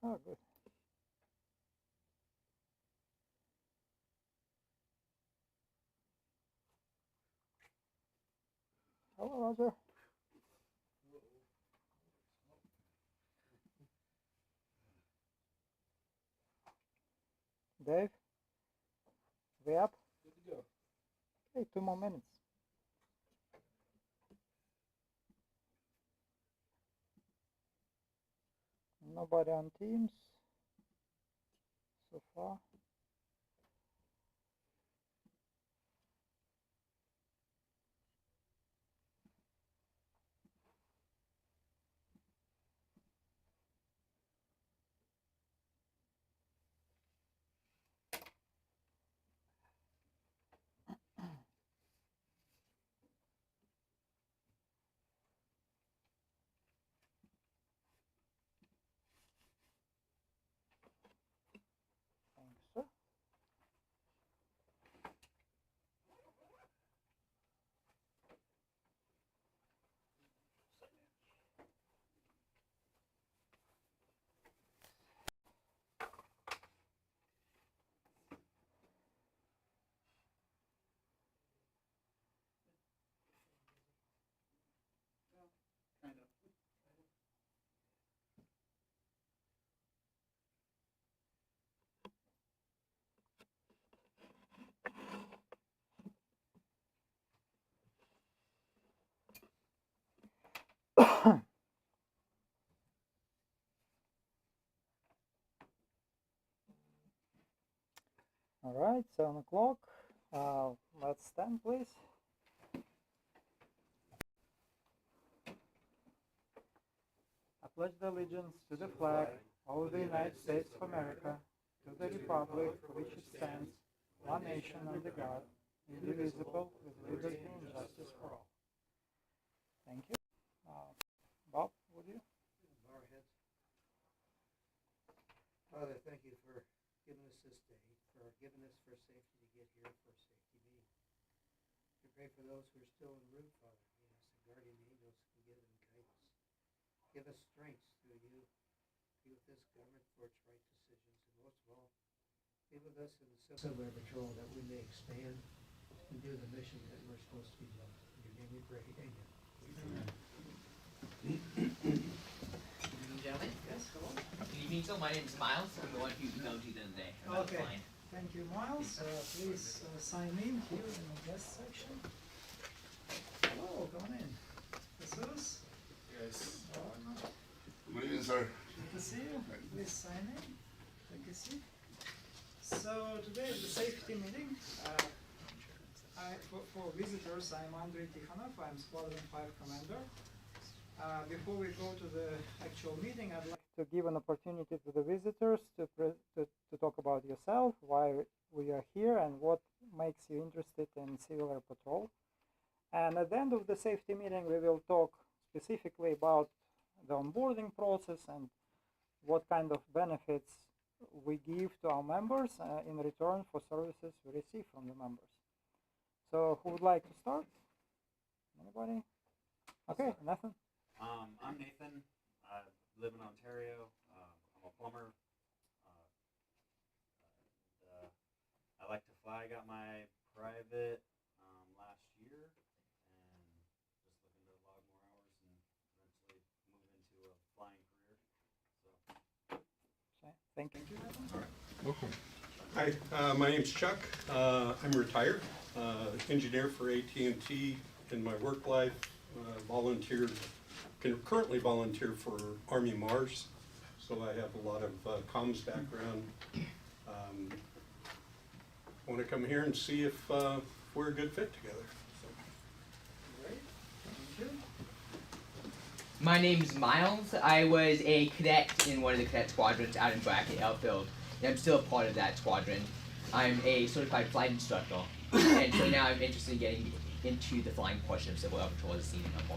Oh, good. Hello, Roger. Dave, we up? Good to go. Okay, 2 more minutes. Nobody on Teams so far. Thanks, sir. Kind of. All right, 7 o'clock. Let's stand, please. I pledge allegiance to the flag of the United States of America, to the republic for which it stands, one nation under God, indivisible, with liberty and justice for all. Thank you. Bob, would you? Bow our heads. Father, thank you for giving us this day, for giving us for safety to get here, for safety being. We pray for those who are still en route, Father. We ask the guardian angels can give them guidance. Give us strength through you. Be with this government for its right decisions, and most of all, be with us in the civil air patrol that we may expand and do the mission that we're supposed to be doing. In your name we pray. Amen. Gentlemen, Yes, hello. good evening. So my name is Miles. I'm the one who emailed you the other day about Okay. flying. Thank you, Miles. Please sign in here in the guest section. Hello, come on in. Jesus. Yes. Welcome. Good evening, sir. Good to see you. Please sign in. Take a seat. So today is the safety meeting. For visitors, I'm Andrei Tikhanov. I'm Squadron 5 Commander. Before we go to the actual meeting, I'd like to give an opportunity to the visitors to talk about yourself, why we are here, and what makes you interested in Civil Air Patrol. And at the end of the safety meeting, we will talk specifically about the onboarding process and what kind of benefits we give to our members in return for services we receive from the members. So who would like to start? Anybody? Okay, Nathan. I'm Nathan. I live in Ontario. I'm a plumber. I like to fly. I got my private last year, and just looking to log more hours and eventually move into a flying career. So. Okay, thank you. Welcome. Hi, my name's Chuck. I'm retired, engineer for AT&T. In my work life, currently volunteer for Army Mars, so I have a lot of comms background. I want to come here and see if we're a good fit together. Great, thank you. My name's Miles. I was a cadet in one of the cadet squadrons out in Brackett Airfield, and I'm still a part of that squadron. I'm a certified flight instructor, and so now I'm interested in getting into the flying portion of Civil Air Patrol as a senior number.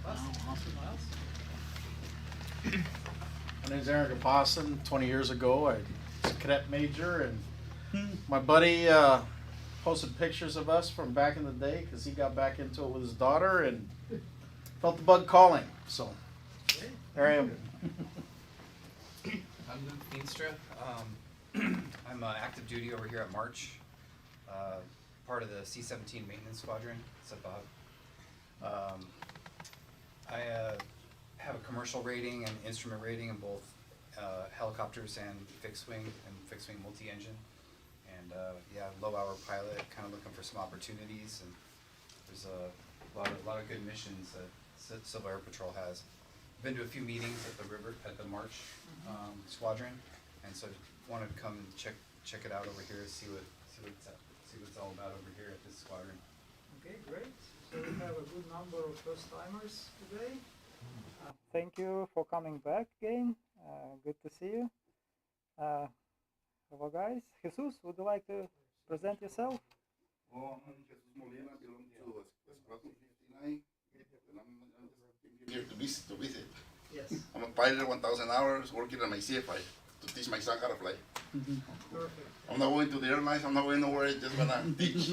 Awesome, Miles. My name's Aaron Kapassin. 20 years ago, I was a cadet major, and my buddy posted pictures of us from back in the day because he got back into it with his daughter and felt the bug calling. So Great. there I am. I'm Luke Feenstrup. I'm active duty over here at March, part of the C-17 maintenance squadron. It's above. I have a commercial rating and instrument rating in both helicopters and fixed wing multi-engine. And yeah, low-hour pilot, kind of looking for some opportunities. And there's a lot of good missions that Civil Air Patrol has. Been to a few meetings at the March squadron, and so wanted to come and check it out over here, see what it's all about over here at this squadron. Okay, great. So we have a good number of first timers today. Thank you for coming back again. Good to see you. Hello guys. Jesus, would you like to present yourself? Oh, I'm Jesus Molina, belong to Squadron 59, and I'm just here to visit. Yes. I'm a pilot, 1,000 hours, working on my CFI to teach my son how to fly. Perfect. I'm not going to the airlines, I'm not going nowhere, I'm just gonna teach.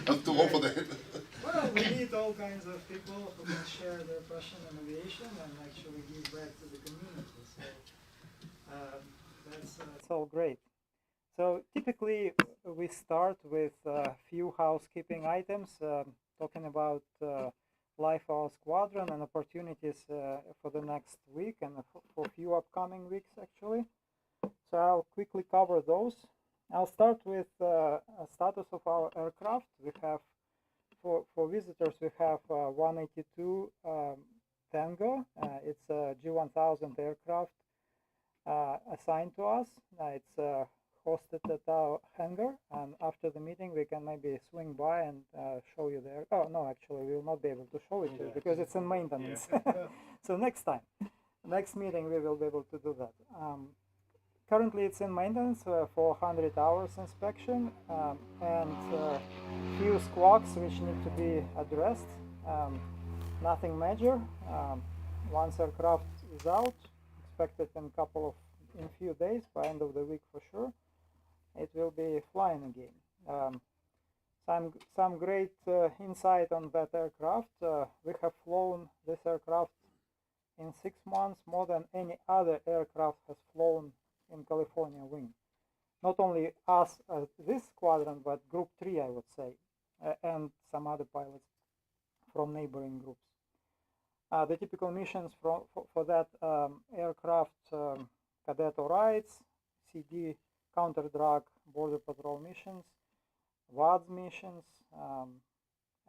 I'm too old for that. Well, we need all kinds of people who can share their passion in aviation and actually give back to the community. So that's all great. So typically we start with a few housekeeping items, talking about life of our squadron and opportunities for the next week and for a few upcoming weeks actually. So I'll quickly cover those. I'll start with a status of our aircraft. We have, for visitors, we have 182 Tango. It's a G1000 aircraft assigned to us. It's hosted at our hangar, and after the meeting we can maybe swing by and show you there. Oh no, actually we will not be able to show it to you because it's in maintenance. So next time, next meeting we will be able to do that. Currently it's in maintenance for 100 hours inspection and few squawks which need to be addressed. Nothing major. Once aircraft is out, expected in few days, by end of the week for sure, it will be flying again. Some great insight on that aircraft. We have flown this aircraft in 6 months more than any other aircraft has flown in California wing. Not only us as this squadron, but Group 3, I would say, and some other pilots from neighboring groups. The typical missions for that aircraft: cadet rides, CD counter-drug border patrol missions, WADS missions,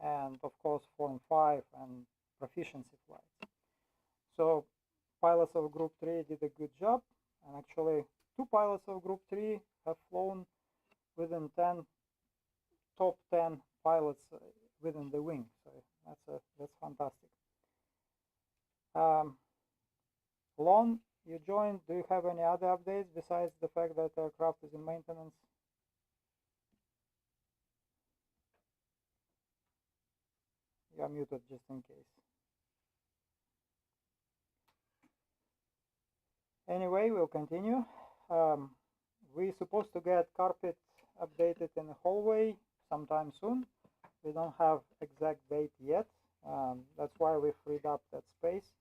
and of course Form 5 and proficiency flights. So pilots of Group 3 did a good job, and actually 2 pilots of Group 3 have flown within top 10 pilots within the wing. So that's fantastic. Lon, you joined. Do you have any other updates besides the fact that the aircraft is in maintenance? You are muted just in case. Anyway, we'll continue. We're supposed to get carpet updated in the hallway sometime soon. We don't have exact date yet. That's why we freed up that space.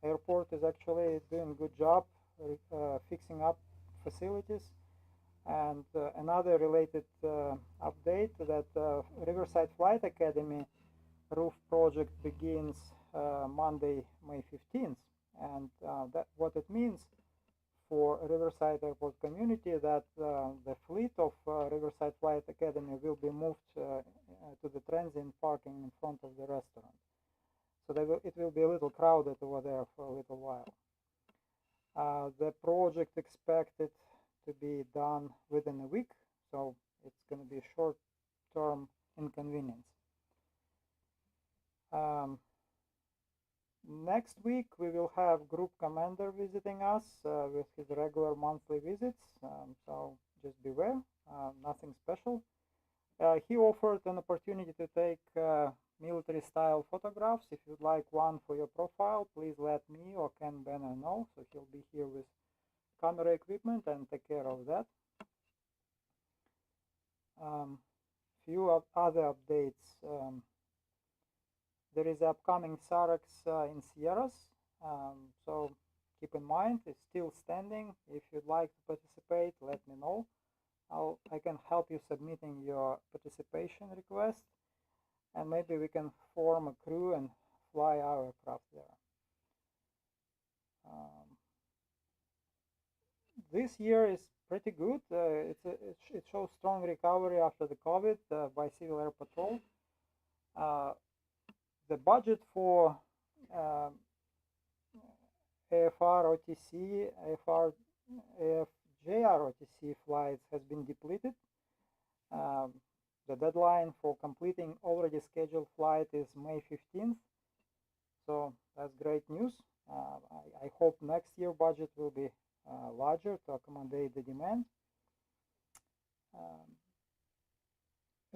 Airport is actually doing a good job fixing up facilities. And another related update, that Riverside Flight Academy roof project begins Monday, May 15th. And that what it means for Riverside Airport community, that the fleet of Riverside Flight Academy will be moved to the transient parking in front of the restaurant. So it will be a little crowded over there for a little while. The project expected to be done within a week, so it's going to be a short-term inconvenience. Next week we will have Group Commander visiting us with his regular monthly visits, so just beware, nothing special. He offered an opportunity to take military style photographs. If you'd like one for your profile, please let me or Ken Benner know, so he'll be here with camera equipment and take care of that. Few other updates. There is upcoming SAREX in Sierras, so keep in mind, is still standing. If you'd like to participate, let me know. I can help you submitting your participation request, and maybe we can form a crew and fly our aircraft there. This year is pretty good. It shows strong recovery after the COVID by Civil Air Patrol. The budget for AFR OTC, AFJR OTC flights has been depleted. The deadline for completing already scheduled flight is May 15th. So that's great news. I hope next year budget will be larger to accommodate the demand.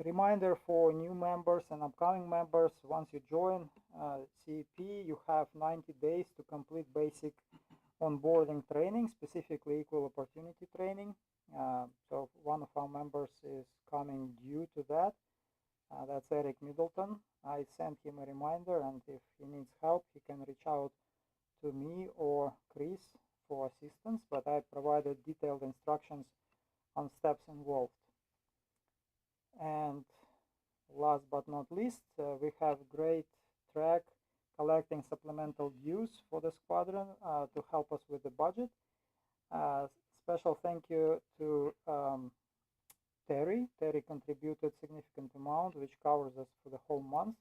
Reminder for new members and upcoming members: once you join CEP, you have 90 days to complete basic onboarding training, specifically equal opportunity training. So one of our members is coming due to that. That's Eric Middleton. I sent him a reminder, and if he needs help, he can reach out to me or Chris for assistance, but I provided detailed instructions on steps involved. And last but not least, we have great track collecting supplemental dues for the squadron to help us with the budget. Special thank you to Terry. Terry contributed significant amount, which covers us for the whole month.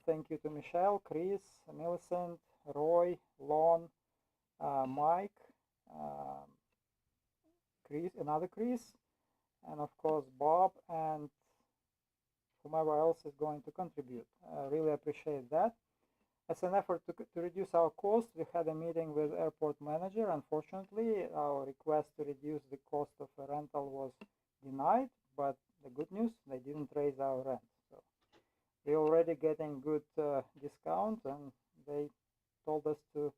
Thank you to Michelle, Chris, Millicent, Roy, Lon, Mike, Chris, another Chris, and of course Bob, and whomever else is going to contribute. Really appreciate that. As an effort to reduce our cost, we had a meeting with airport manager. Unfortunately, our request to reduce the cost of a rental was denied, but the good news, they didn't raise our rent. So we're already getting good discount, and they told us to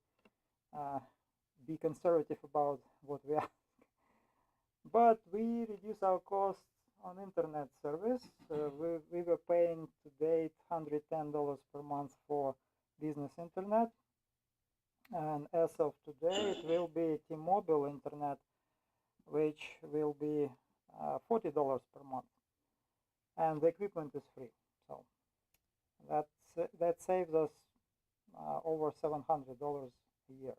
be conservative about what we ask. But we reduce our costs on internet service. We were paying to date $110 per month for business internet, and as of today it will be T-Mobile internet, which will be $40 per month, and the equipment is free. So that saves us over $700 a year.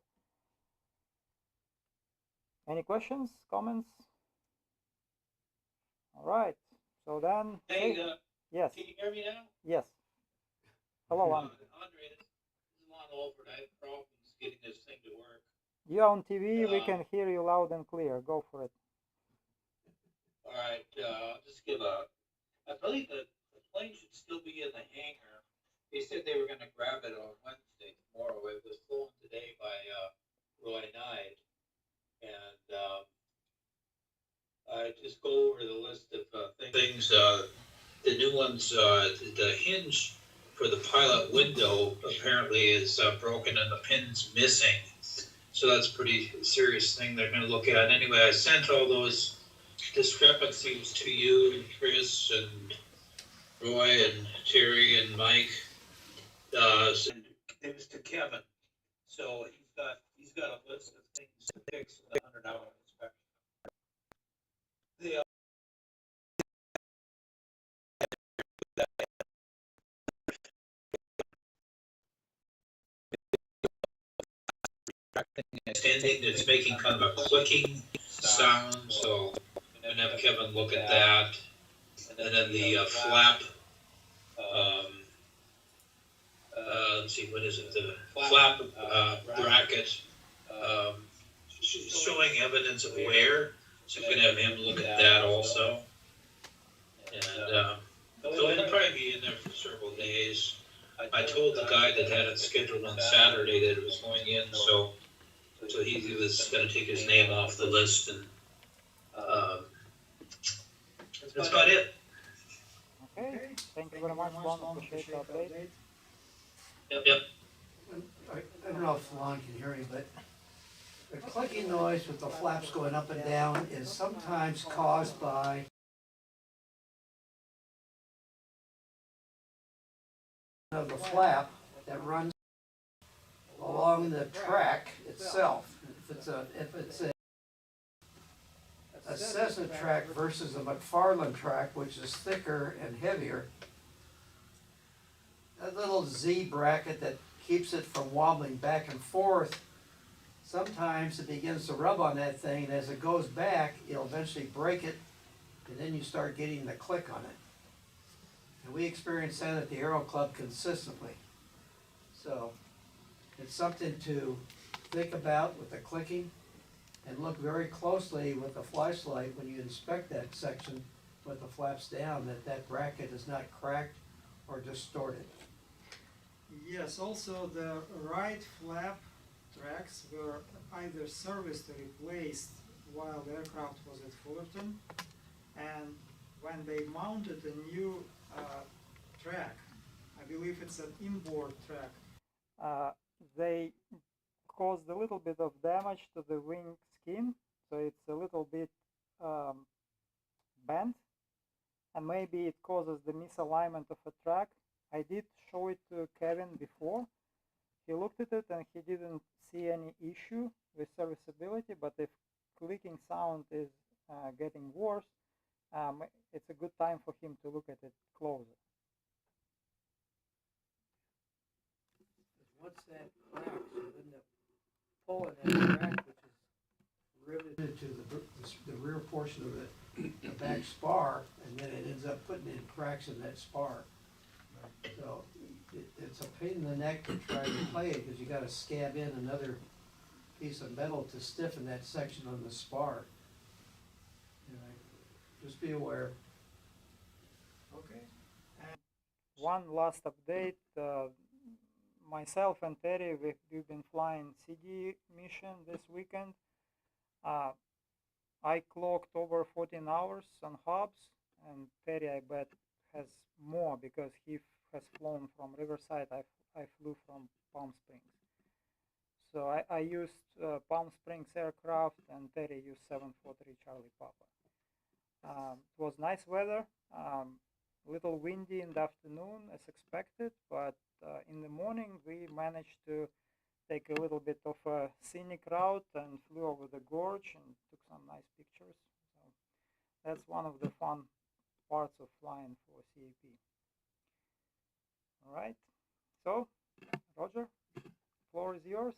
Any questions, comments? All right, so then. Hey, yes. Can you hear me now? Yes. Hello, Andre, this is Lon Olford. I have problems getting this thing to work. You're on TV. We can hear you loud and clear. Go for it. All right, I'll just give I believe the plane should still be in the hangar. They said they were going to grab it on Wednesday, tomorrow. It was flown today by Roy Knight. And I just go over the list of things. The new ones, the hinge for the pilot window apparently is broken and the pin's missing. So that's a pretty serious thing they're going to look at. Anyway, I sent all those discrepancies to you and Chris and Roy and Terry and Mike. And it was to Kevin. So he's got a list of things to fix in the 100-hour inspection. Extending, it's making kind of a clicking sound, so I'm gonna have Kevin look at that. And then the flap, let's see, what is it? The flap bracket showing evidence of wear, so I'm gonna have him look at that also. And so it'll probably be in there for several days. I told the guy that had it scheduled on Saturday that it was going in, so he was going to take his name off the list, and that's about it. Okay, thank you very much, Lon. Appreciate the update. Yep. I don't know if Lon can hear me, but the clicking noise with the flaps going up and down is sometimes caused by the flap that runs along the track itself. If it's a Cessna track versus a McFarland track, which is thicker and heavier, that little Z bracket that keeps it from wobbling back and forth, sometimes it begins to rub on that thing, and as it goes back, it'll eventually break it, and then you start getting the click on it. And we experience that at the Aero Club consistently. So it's something to think about with the clicking, and look very closely with the flashlight when you inspect that section with the flaps down, that bracket is not cracked or distorted. Yes, also the right flap tracks were either serviced or replaced while the aircraft was at Fullerton, and when they mounted a new track, I believe it's an inboard track, they caused a little bit of damage to the wing skin, so it's a little bit bent, and maybe it causes the misalignment of a track. I did show it to Kevin before. He looked at it and he didn't see any issue with serviceability, but if clicking sound is getting worse, it's a good time for him to look at it closer. Once that cracks, you end up pulling that track, which is riveted to the rear portion of the back spar, and then it ends up putting in cracks in that spar. So it's a pain in the neck to try to play it, because you got to scab in another piece of metal to stiffen that section on the spar. Just be aware. Okay. And one last update. Myself and Terry, we've been flying CD mission this weekend. I clocked over 14 hours on hubs, and Terry, I bet, has more because he has flown from Riverside. I flew from Palm Springs. So I used Palm Springs aircraft, and Terry used 743 Charlie Papa. It was nice weather, little windy in the afternoon as expected, but in the morning we managed to take a little bit of a scenic route and flew over the gorge and took some nice pictures. So that's one of the fun parts of flying for CAP. All right, so Roger, floor is yours.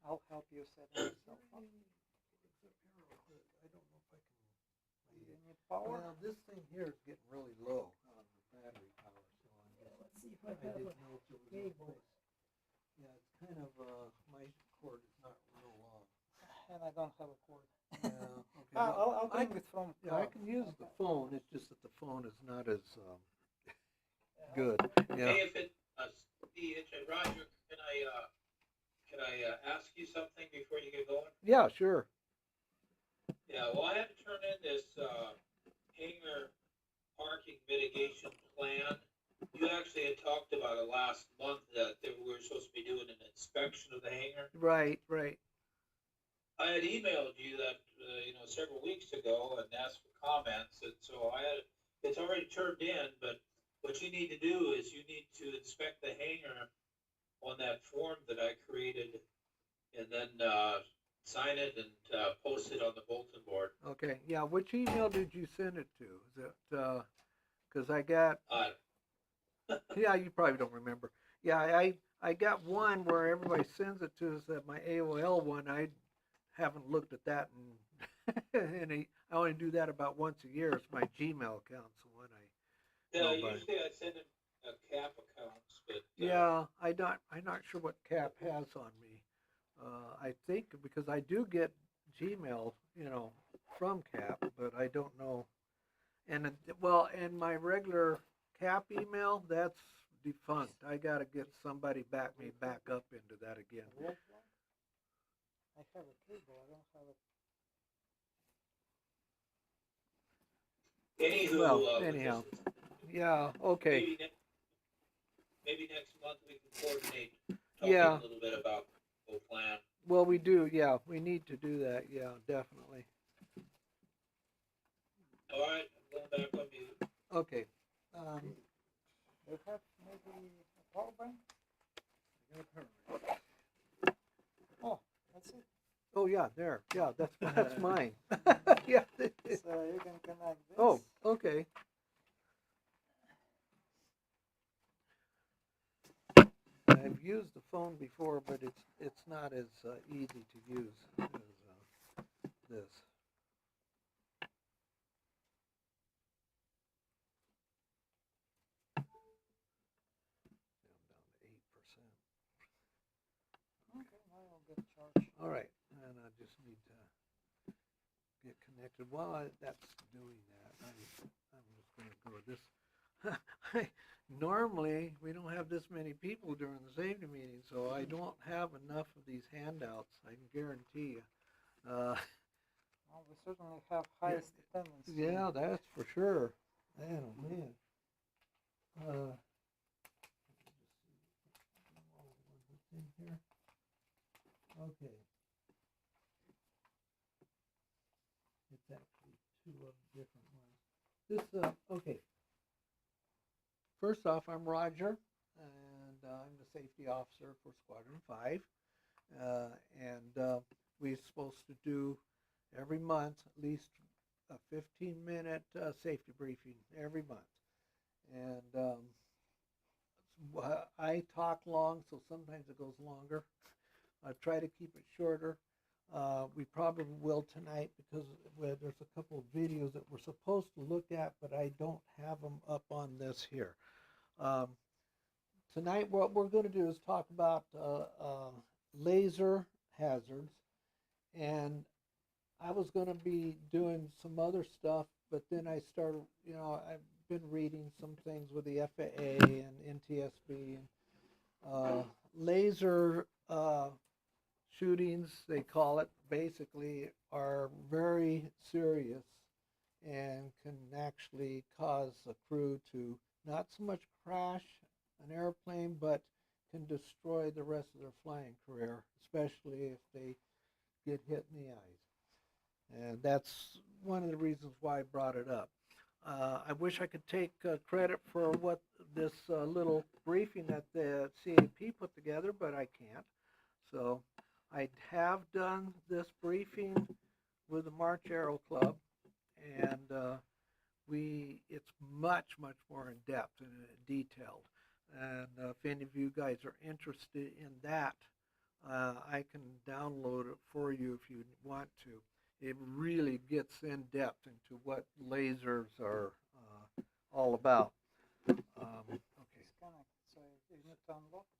I'll help you set yourself up. I don't know if I can. You need power? Well, this thing here is getting really low on the battery power, so Let's see if I didn't have know if there was a any cable. place. Yeah, it's kind of, my cord is not real long. And I don't have a cord. Yeah, okay. I'll I bring it from Yeah, I car. can use the phone, it's just that the phone is not as, Yeah. good, yeah. Hey, if it, Roger, can I ask you something before you get going? Yeah, sure. Yeah, well, I had to turn in this hangar parking mitigation plan. You actually had talked about it last month that we were supposed to be doing an inspection of the hangar. Right, right. I had emailed you that several weeks ago and asked for comments, and so it's already turned in. But what you need to do is you need to inspect the hangar on that form that I created, and then sign it and post it on the bulletin board. Okay, yeah, which email did you send it to? Is it, cause I got, yeah, you probably don't remember. Yeah, I got one where everybody sends it to us at my AOL one. I haven't looked at that and I only do that about once a year. It's my Gmail account, so when Yeah, usually I send them CAP accounts, but yeah, I'm not sure what CAP has on me. I think because I do get Gmail, from CAP, but I don't know. And and my regular CAP email, that's defunct. I gotta get somebody back up into that again. I have a cable, I don't have a... anywho, Well, anyhow, yeah, okay. maybe next month we can coordinate talking Yeah. a little bit about the whole plan. Well, we do, yeah. We need to do that, yeah, definitely. All right, I'm going back on mute. Okay. You have maybe a power bank? Oh, that's it. Oh yeah, there. Yeah, that's mine. Yeah. So you can connect this. Oh, okay. I've used the phone before, but it's not as easy to use as this. I'm down to 8%. Okay, now I'll get charged. All right, and I just need to get connected. While that's doing that, I'm just going to go with this. Normally, we don't have this many people during the safety meeting, so I don't have enough of these handouts. I can guarantee you. Well, we certainly have highest attendance. Yeah, that's for sure. Man, oh man. What's in here? Okay. It's actually two of different ones. This, okay. First off, I'm Roger, and I'm the safety officer for Squadron 5. We're supposed to do every month at least a 15-minute safety briefing every month. And I talk long, so sometimes it goes longer. I try to keep it shorter. We probably will tonight because there's a couple of videos that we're supposed to look at, but I don't have them up on this here. Tonight what we're going to do is talk about laser hazards, and I was going to be doing some other stuff, but then I started, I've been reading some things with the FAA and NTSB, and laser shootings, they call it, basically are very serious and can actually cause a crew to not so much crash an airplane, but can destroy the rest of their flying career, especially if they get hit in the eyes. And that's one of the reasons why I brought it up. I wish I could take credit for what this little briefing that the CAP put together, but I can't. So I have done this briefing with the March Aero Club, and it's much more in depth and detailed. And if any of you guys are interested in that, I can download it for you if you want to. It really gets in depth into what lasers are all about. Okay. Disconnect. So you need to unlock it.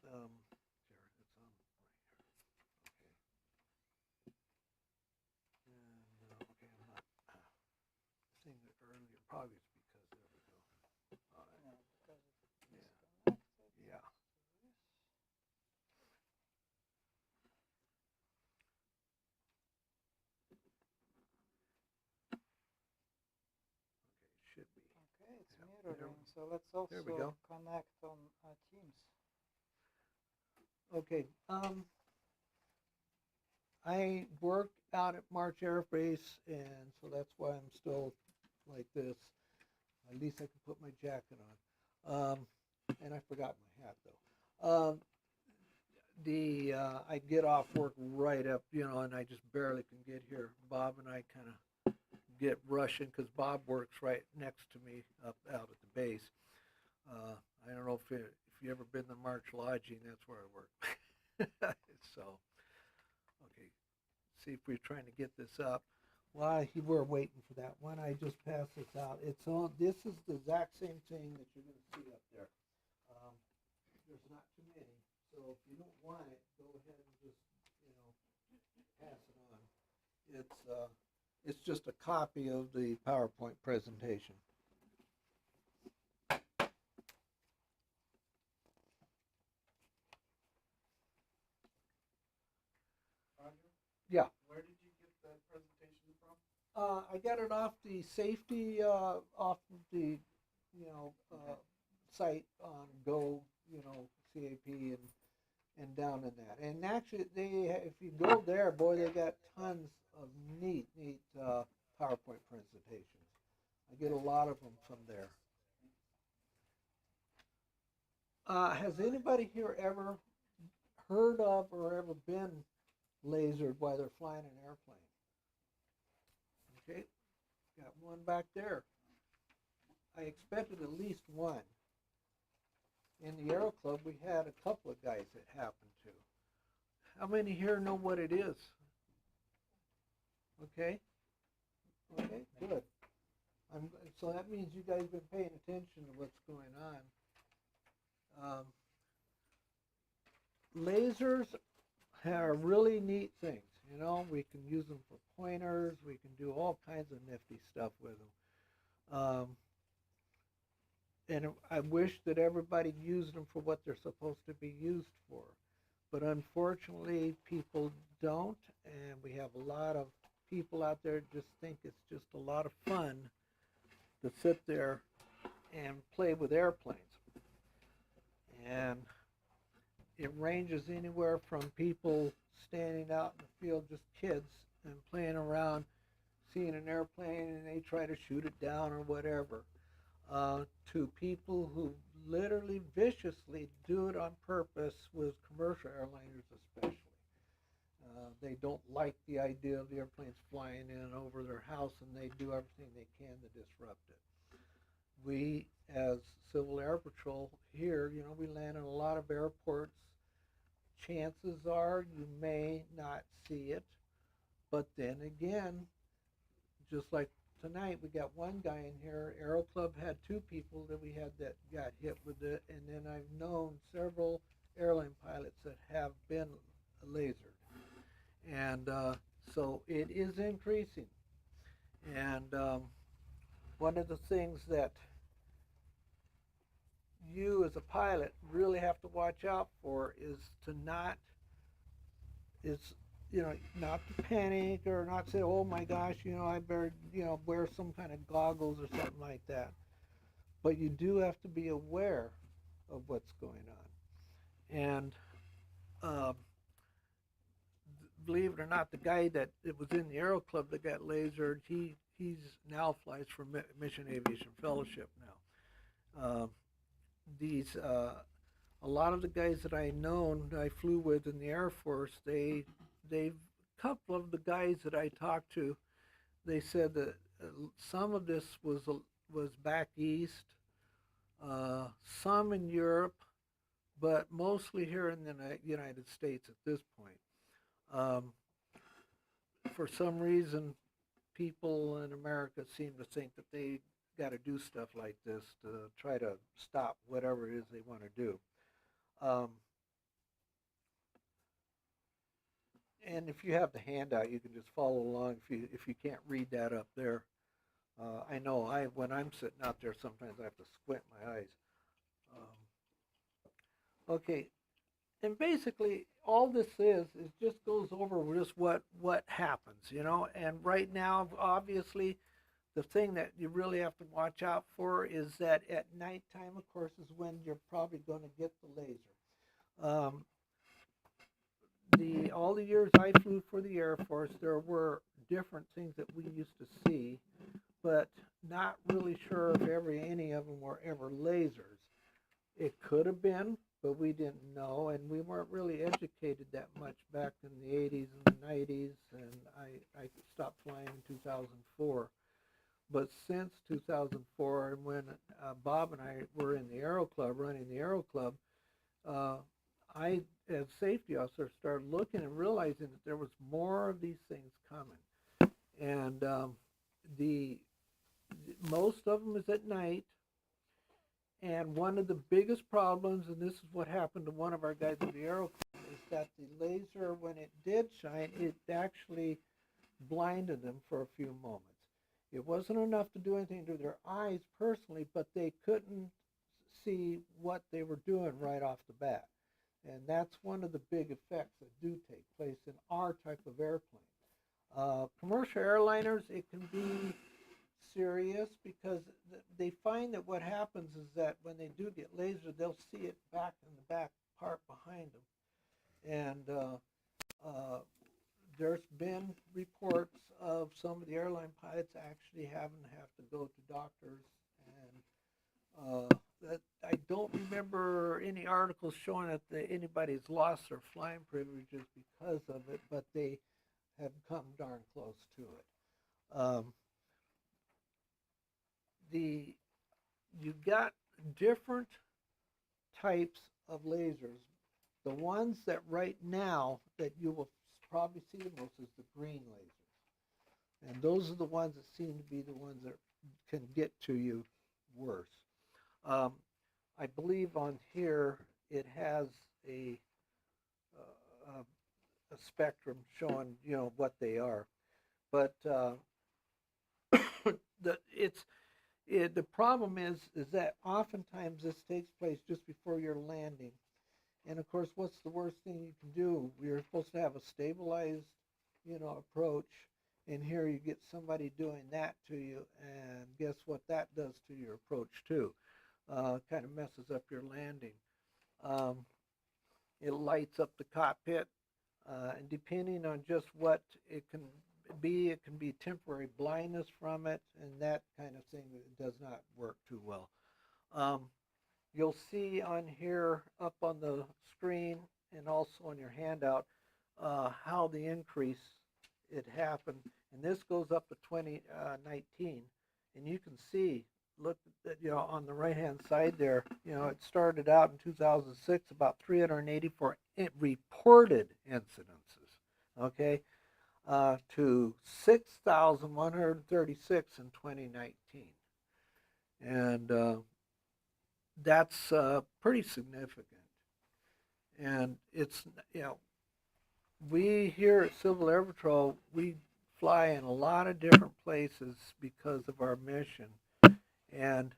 Here, it's on right here. Okay. And okay, I'm not seeing it earlier. Probably it's because there we go. All right. Yeah, because it's disconnected. Yeah. Okay, it should be. Okay, it's Yeah, mirroring. So let's also there we go. connect on Teams. Okay. I work out at March Air Base, and so that's why I'm still like this. At least I can put my jacket on. And I forgot my hat though. I get off work right up, and I just barely can get here. Bob and I kind of get rushing because Bob works right next to me up out at the base. I don't know if you ever been to March Lodging, that's where I work. So, okay, see if we're trying to get this up. While we're waiting for that one, I just passed this out. It's on. This is the exact same thing that you're going to see up there. There's not too many, so if you don't want it, go ahead and just pass it on. It's just a copy of the PowerPoint presentation. Yeah. Where did you get that presentation from? I got it off the safety, off of the, site on Go, CAP and down in that. And actually, if you go there, boy, they got tons of neat PowerPoint presentations. I get a lot of them from there. Has anybody here ever heard of or ever been lasered while they're flying an airplane? Okay, got one back there. I expected at least one. In the Aero Club, we had a couple of guys that happened to. How many here know what it is? Okay, okay, good. So that means you guys have been paying attention to what's going on. Lasers are really neat things. You know, we can use them for pointers. We can do all kinds of nifty stuff with them. And I wish that everybody used them for what they're supposed to be used for. But unfortunately, people don't. And we have a lot of people out there just think it's just a lot of fun to sit there and play with airplanes. And it ranges anywhere from people standing out in the field, just kids, and playing around, seeing an airplane and they try to shoot it down or whatever, to people who literally viciously do it on purpose with commercial airliners especially. They don't like the idea of the airplanes flying in over their house, and they do everything they can to disrupt it. We, as Civil Air Patrol here, you know, we land in a lot of airports. Chances are you may not see it, but then again, just like tonight, we got one guy in here. Aero Club had 2 people that we had that got hit with it, and then I've known several airline pilots that have been lasered. And so it is increasing. And one of the things that you as a pilot really have to watch out for is to not, not to panic or not say, oh my gosh, I better, wear some kind of goggles or something like that. But you do have to be aware of what's going on. And believe it or not, the guy that it was in the Aero Club that got lasered, he's now flies for Mission Aviation Fellowship now. A lot of the guys that I known, I flew with in the Air Force, a couple of the guys that I talked to, they said that some of this was back east, some in Europe, but mostly here in the United States at this point. For some reason, people in America seem to think that they got to do stuff like this to try to stop whatever it is they want to do. And if you have the handout, you can just follow along if you can't read that up there. I know when I'm sitting out there, sometimes I have to squint my eyes. Okay, and basically all this is just goes over just what happens, and right now, obviously, the thing that you really have to watch out for is that at nighttime, of course, is when you're probably going to get the laser. All the years I flew for the Air Force, there were different things that we used to see, but not really sure if any of them were ever lasers. It could have been, but we didn't know, and we weren't really educated that much back in the 80s and the 90s, and I stopped flying in 2004. But since 2004, and when Bob and I were in the Aero Club, running the Aero Club, I, as safety officer, started looking and realizing that there was more of these things coming. And most of them is at night. And one of the biggest problems, and this is what happened to one of our guys at the Aero Club, is that the laser, when it did shine, it actually blinded them for a few moments. It wasn't enough to do anything to their eyes personally, but they couldn't see what they were doing right off the bat. And that's one of the big effects that do take place in our type of airplane. Commercial airliners, it can be serious because they find that what happens is that when they do get lasered, they'll see it back in the back part behind them. And there's been reports of some of the airline pilots actually having to have to go to doctors, and that I don't remember any articles showing that anybody's lost their flying privileges because of it, but they have come darn close to it. You've got different types of lasers. The ones that right now that you will probably see the most is the green lasers. And those are the ones that seem to be the ones that can get to you worse. I believe on here it has a spectrum showing, you know, what they are. But the problem is that oftentimes this takes place just before you're landing. And of course, what's the worst thing you can do? You're supposed to have a stabilized, you know, approach, and here you get somebody doing that to you, and guess what that does to your approach too? Kind of messes up your landing. It lights up the cockpit, and depending on just what it can be temporary blindness from it, and that kind of thing. It does not work too well. You'll see on here up on the screen and also on your handout how the increase it happened, and this goes up to 2019, and you can see, look at, you know, on the right hand side there, you know, it started out in 2006 about 384 reported incidences, okay, to 6,136 in 2019, and that's pretty significant. And it's, you know, we here at Civil Air Patrol, we fly in a lot of different places because of our mission. And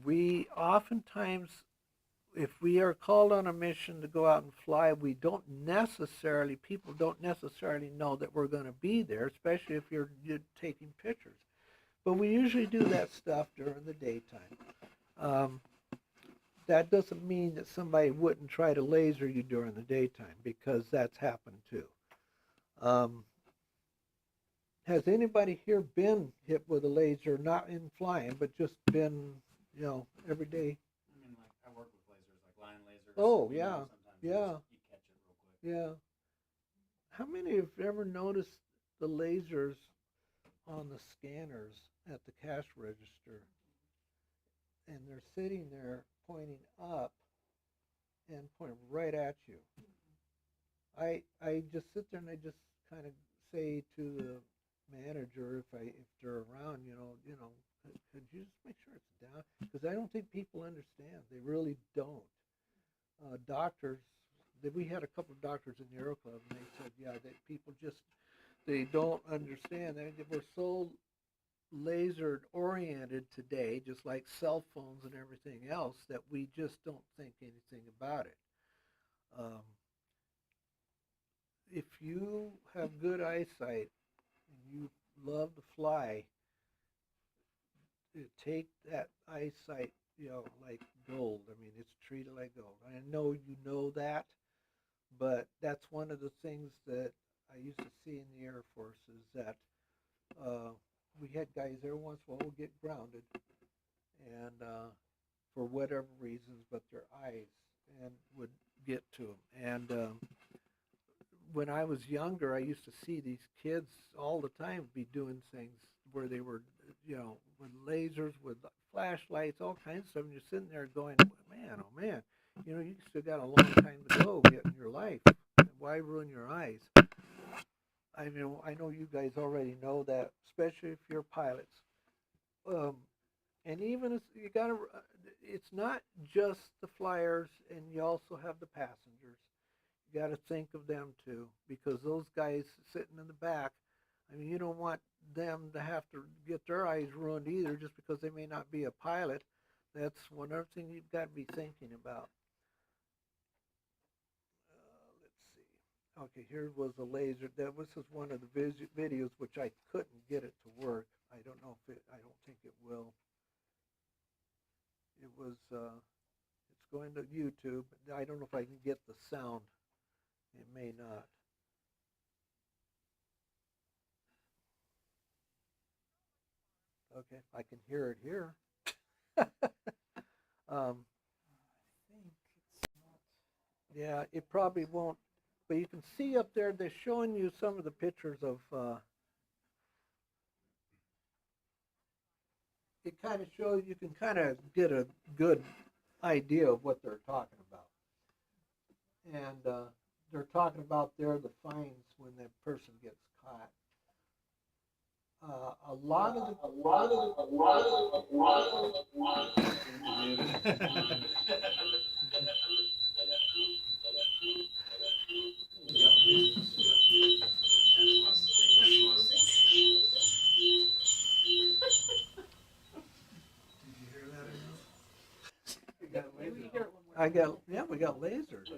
we oftentimes, if we are called on a mission to go out and fly, people don't necessarily know that we're going to be there, especially if you're taking pictures. But we usually do that stuff during the daytime. That doesn't mean that somebody wouldn't try to laser you during the daytime, because that's happened too. Has anybody here been hit with a laser, not in flying, but just been, you know, every day? I mean, like, I work with lasers, like line lasers. Oh, you yeah, know, sometimes yeah. You catch it real quick. Yeah. How many have ever noticed the lasers on the scanners at the cash register? And they're sitting there pointing up and pointing right at you. I just sit there and I just kind of say to the manager, if they're around, you know, could you just make sure it's down? Because I don't think people understand. They really don't. Doctors, we had a couple of doctors in the Aero Club, and they said, yeah, that people just, they don't understand. We're so laser oriented today, just like cell phones and everything else, that we just don't think anything about it. If you have good eyesight and you love to fly, take that eyesight, you know, like gold. I mean, it's treated like gold. I know you know that, but that's one of the things that I used to see in the Air Force, is that we had guys every once in a while would get grounded, and for whatever reasons, but their eyes and would get to them. And when I was younger, I used to see these kids all the time be doing things where they were, you know, with lasers, with flashlights, all kinds of stuff. And you're sitting there going, man, oh man, you know, you still got a long time to go yet in your life. Why ruin your eyes? I mean, I know you guys already know that, especially if you're pilots. And even if you gotta, it's not just the flyers, and you also have the passengers. You got to think of them too, because those guys sitting in the back, I mean, you don't want them to have to get their eyes ruined either, just because they may not be a pilot. That's one other thing you've got to be thinking about. Let's see. Okay, here was a laser. This is one of the videos which I couldn't get it to work. I don't know if it, I don't think it will. It was, it's going to YouTube. I don't know if I can get the sound. It may not. Okay, I can hear it here. um, yeah, it probably won't, but you can see up there, they're showing you some of the pictures of, it kind of shows, you can kind of get a good idea of what they're talking about. And they're talking about there the fines when that person gets caught. A lot of I got, yeah, we got lasers.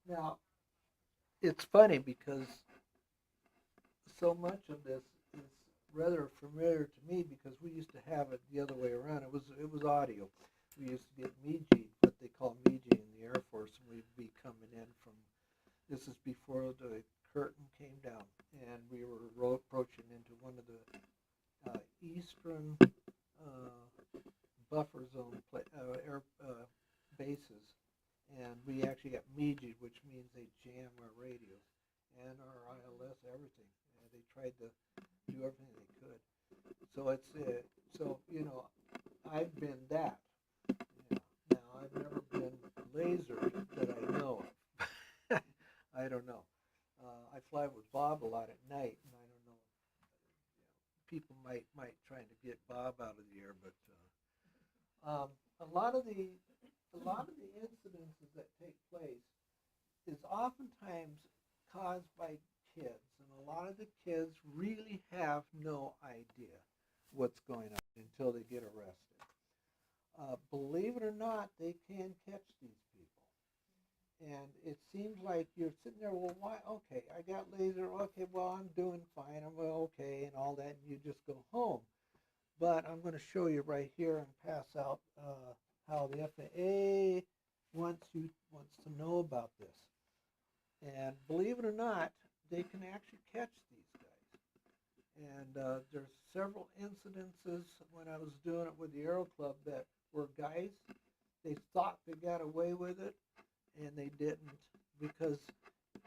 Now, it's funny because so much of this is rather familiar to me because we used to have it the other way around. It was audio. We used to get Meiji, what they call Meiji in the Air Force, and we'd be coming in from. This is before the curtain came down, and we were approaching into one of the eastern buffer zone air bases, and we actually got Meiji, which means they jam our radios and our ILS, everything. And they tried to do everything they could. So it's so you know, I've been that. You know. Now I've never been laser that I know of. I don't know. I fly with Bob a lot at night, and I don't know. You know, people might try to get Bob out of the air, but a lot of the incidences that take place is oftentimes caused by kids, and a lot of the kids really have no idea what's going on until they get arrested. Believe it or not, they can catch these people. And it seems like you're sitting there, well, why? Okay, I got laser. Okay, well, I'm doing fine. I'm okay and all that, and you just go home. But I'm going to show you right here and pass out how the FAA wants to know about this. And believe it or not, they can actually catch these guys. And there's several incidences when I was doing it with the Aero Club that were guys, they thought they got away with it, and they didn't because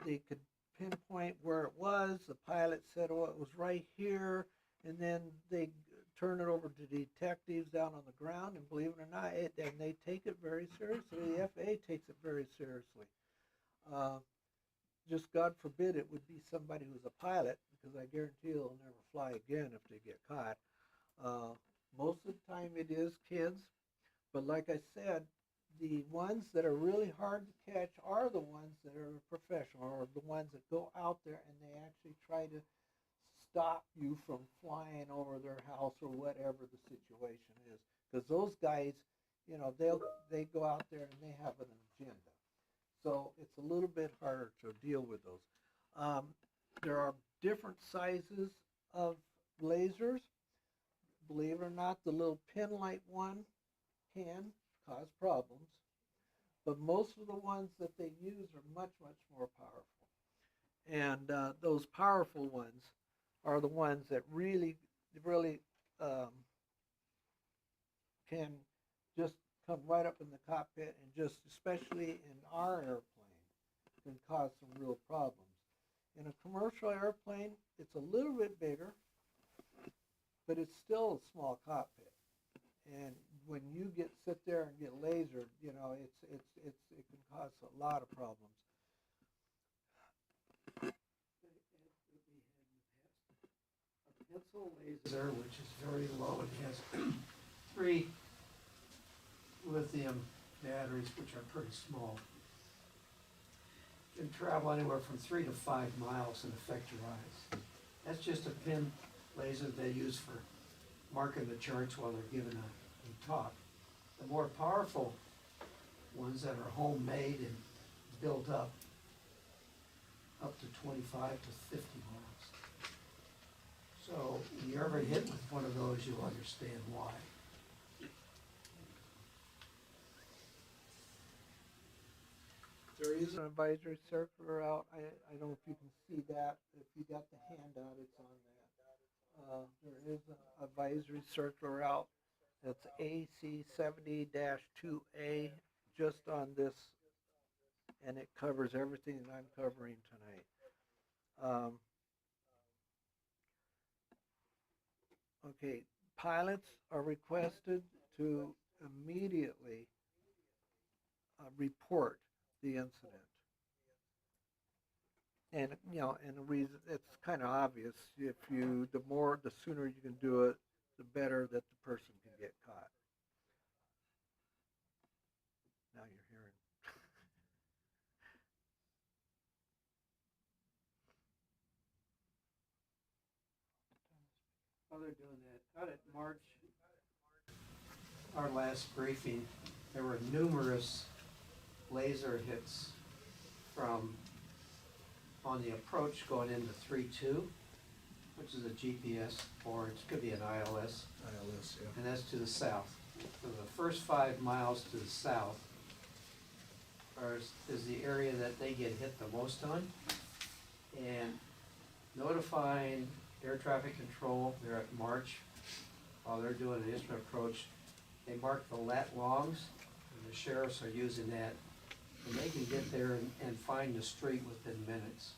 they could pinpoint where it was. The pilot said, oh, it was right here, and then they turn it over to detectives down on the ground, and believe it or not, and they take it very seriously. The FAA takes it very seriously. Just God forbid it would be somebody who's a pilot, because I guarantee they'll never fly again if they get caught. Most of the time it is kids, but like I said, the ones that are really hard to catch are the ones that are professional, or the ones that go out there and they actually try to stop you from flying over their house or whatever the situation is. Because those guys, you know, they go out there and they have an agenda. So it's a little bit harder to deal with those. There are different sizes of lasers. Believe it or not, the little pin light one can cause problems, but most of the ones that they use are much, much more powerful. And those powerful ones are the ones that really can just come right up in the cockpit and just, especially in our airplane, can cause some real problems. In a commercial airplane, it's a little bit bigger, but it's still a small cockpit. And when you sit there and get lasered, you know, it can cause a lot of problems. A pencil laser, which is very low, it has 3 lithium batteries, which are pretty small. Can travel anywhere from 3 to 5 miles and affect your eyes. That's just a pin laser they use for marking the charts while they're giving a talk. The more powerful ones that are homemade and built up to 25 to 50 miles. So when you're ever hit with one of those, you'll understand why. There is an advisory circular out. I don't know if you can see that. If you got the handout, it's on that. There is an advisory circular out. That's AC 70-2A, just on this, and it covers everything that I'm covering tonight. Okay, pilots are requested to immediately report the incident. And and the reason it's kind of obvious. If you, the sooner you can do it, the better that the person can get caught. Now you're hearing. While they're doing that, out at March, our last briefing, there were numerous laser hits from on the approach going into 3-2, which is a GPS, or it could be an ILS. ILS, yeah. And that's to the south. So the first 5 miles to the south is the area that they get hit the most on. And notifying air traffic control, they're at March, while they're doing an instrument approach, they mark the lat longs, and the sheriffs are using that, and they can get there and find the street within minutes.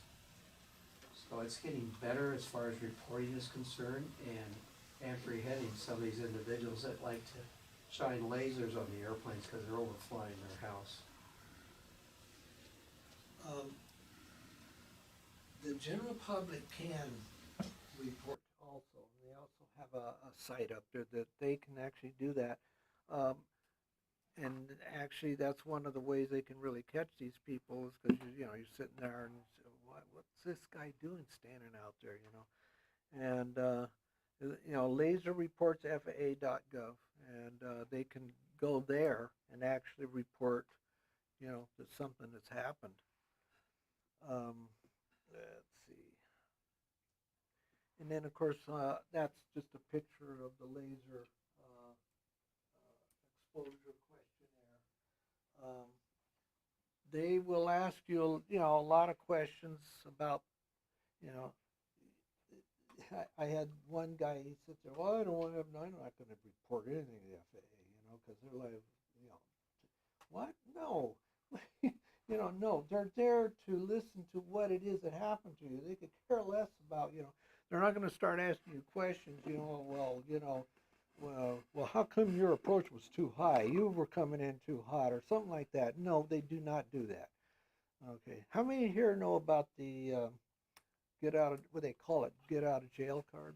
So it's getting better as far as reporting is concerned, and apprehending some of these individuals that like to shine lasers on the airplanes because they're overflying their house. The general public can report also. They also have a site up there that they can actually do that. And actually, that's one of the ways they can really catch these people is because you're sitting there and you say, what's this guy doing standing out there, And laser reports FAA.gov, and they can go there and actually report, that something that's happened. Let's see. And then, of course, that's just a picture of the laser exposure questionnaire. They will ask you, a lot of questions about, I had one guy, he sits there, well, I'm not going to report anything to the FAA, because they're like, what? No. No, they're there to listen to what it is that happened to you. They could care less about, they're not going to start asking you questions, well, how come your approach was too high? You were coming in too hot or something like that. No, they do not do that. Okay. How many here know about the get out of jail card?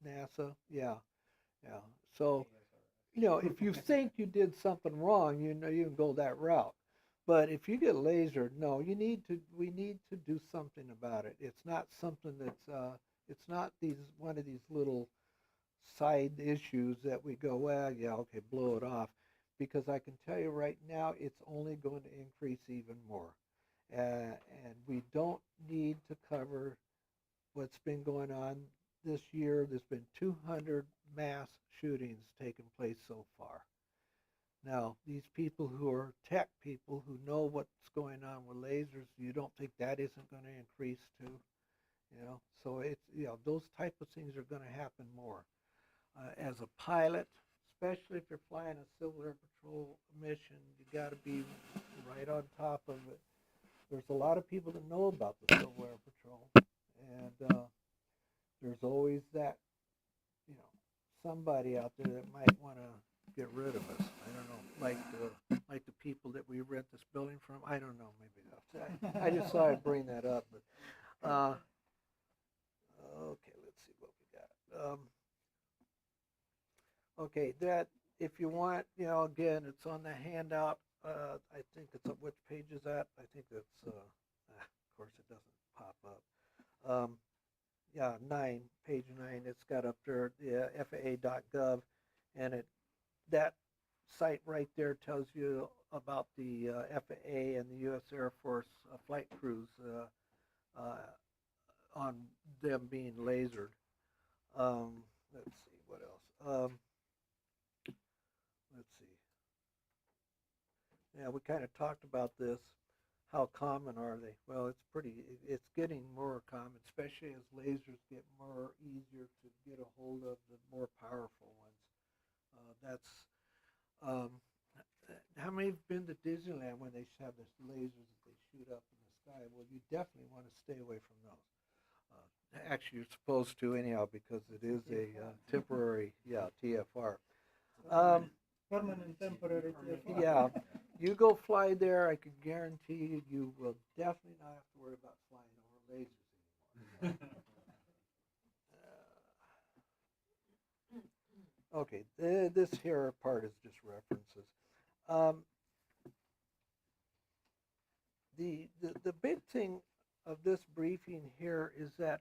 NASA? Yeah. Yeah. So, if you think you did something wrong, you can go that route. But if you get lasered, no, we need to do something about it. It's not something that's it's not one of these little side issues that we go, well, yeah, okay, blow it off, because I can tell you right now, it's only going to increase even more, and we don't need to cover what's been going on this year. There's been 200 mass shootings taking place so far. Now, these people who are tech people who know what's going on with lasers, you don't think that isn't going to increase too? So it's, those type of things are going to happen more. As a pilot, especially if you're flying a Civil Air Patrol mission, you got to be right on top of it. There's a lot of people that know about the Civil Air Patrol, and there's always that, somebody out there that might want to get rid of us. I don't know, like the people that we rent this building from. I don't know, maybe that's. I just thought I'd bring that up, but okay, let's see what we got. Okay, that if you want, again, it's on the handout. I think it's on which page is that? I think it's. Of course, it doesn't pop up. Yeah, page 9. It's got up there the FAA.gov, and that site right there tells you about the FAA and the U.S. Air Force flight crews on them being lasered. Let's see what else. Let's see. Yeah, we kind of talked about this. how common are they? Well, it's getting more common, especially as lasers get more easier to get a hold of, the more powerful ones. Um, how many have been to Disneyland when they have this lasers that they shoot up in the sky? Well, you definitely want to stay away from those. Actually, you're supposed to anyhow because it is a temporary, TFR. Permanent temporary TFR. Yeah, you go fly there, I can guarantee you, you will definitely not have to worry about flying over lasers anymore. Okay, this here part is just references. The big thing of this briefing here is that,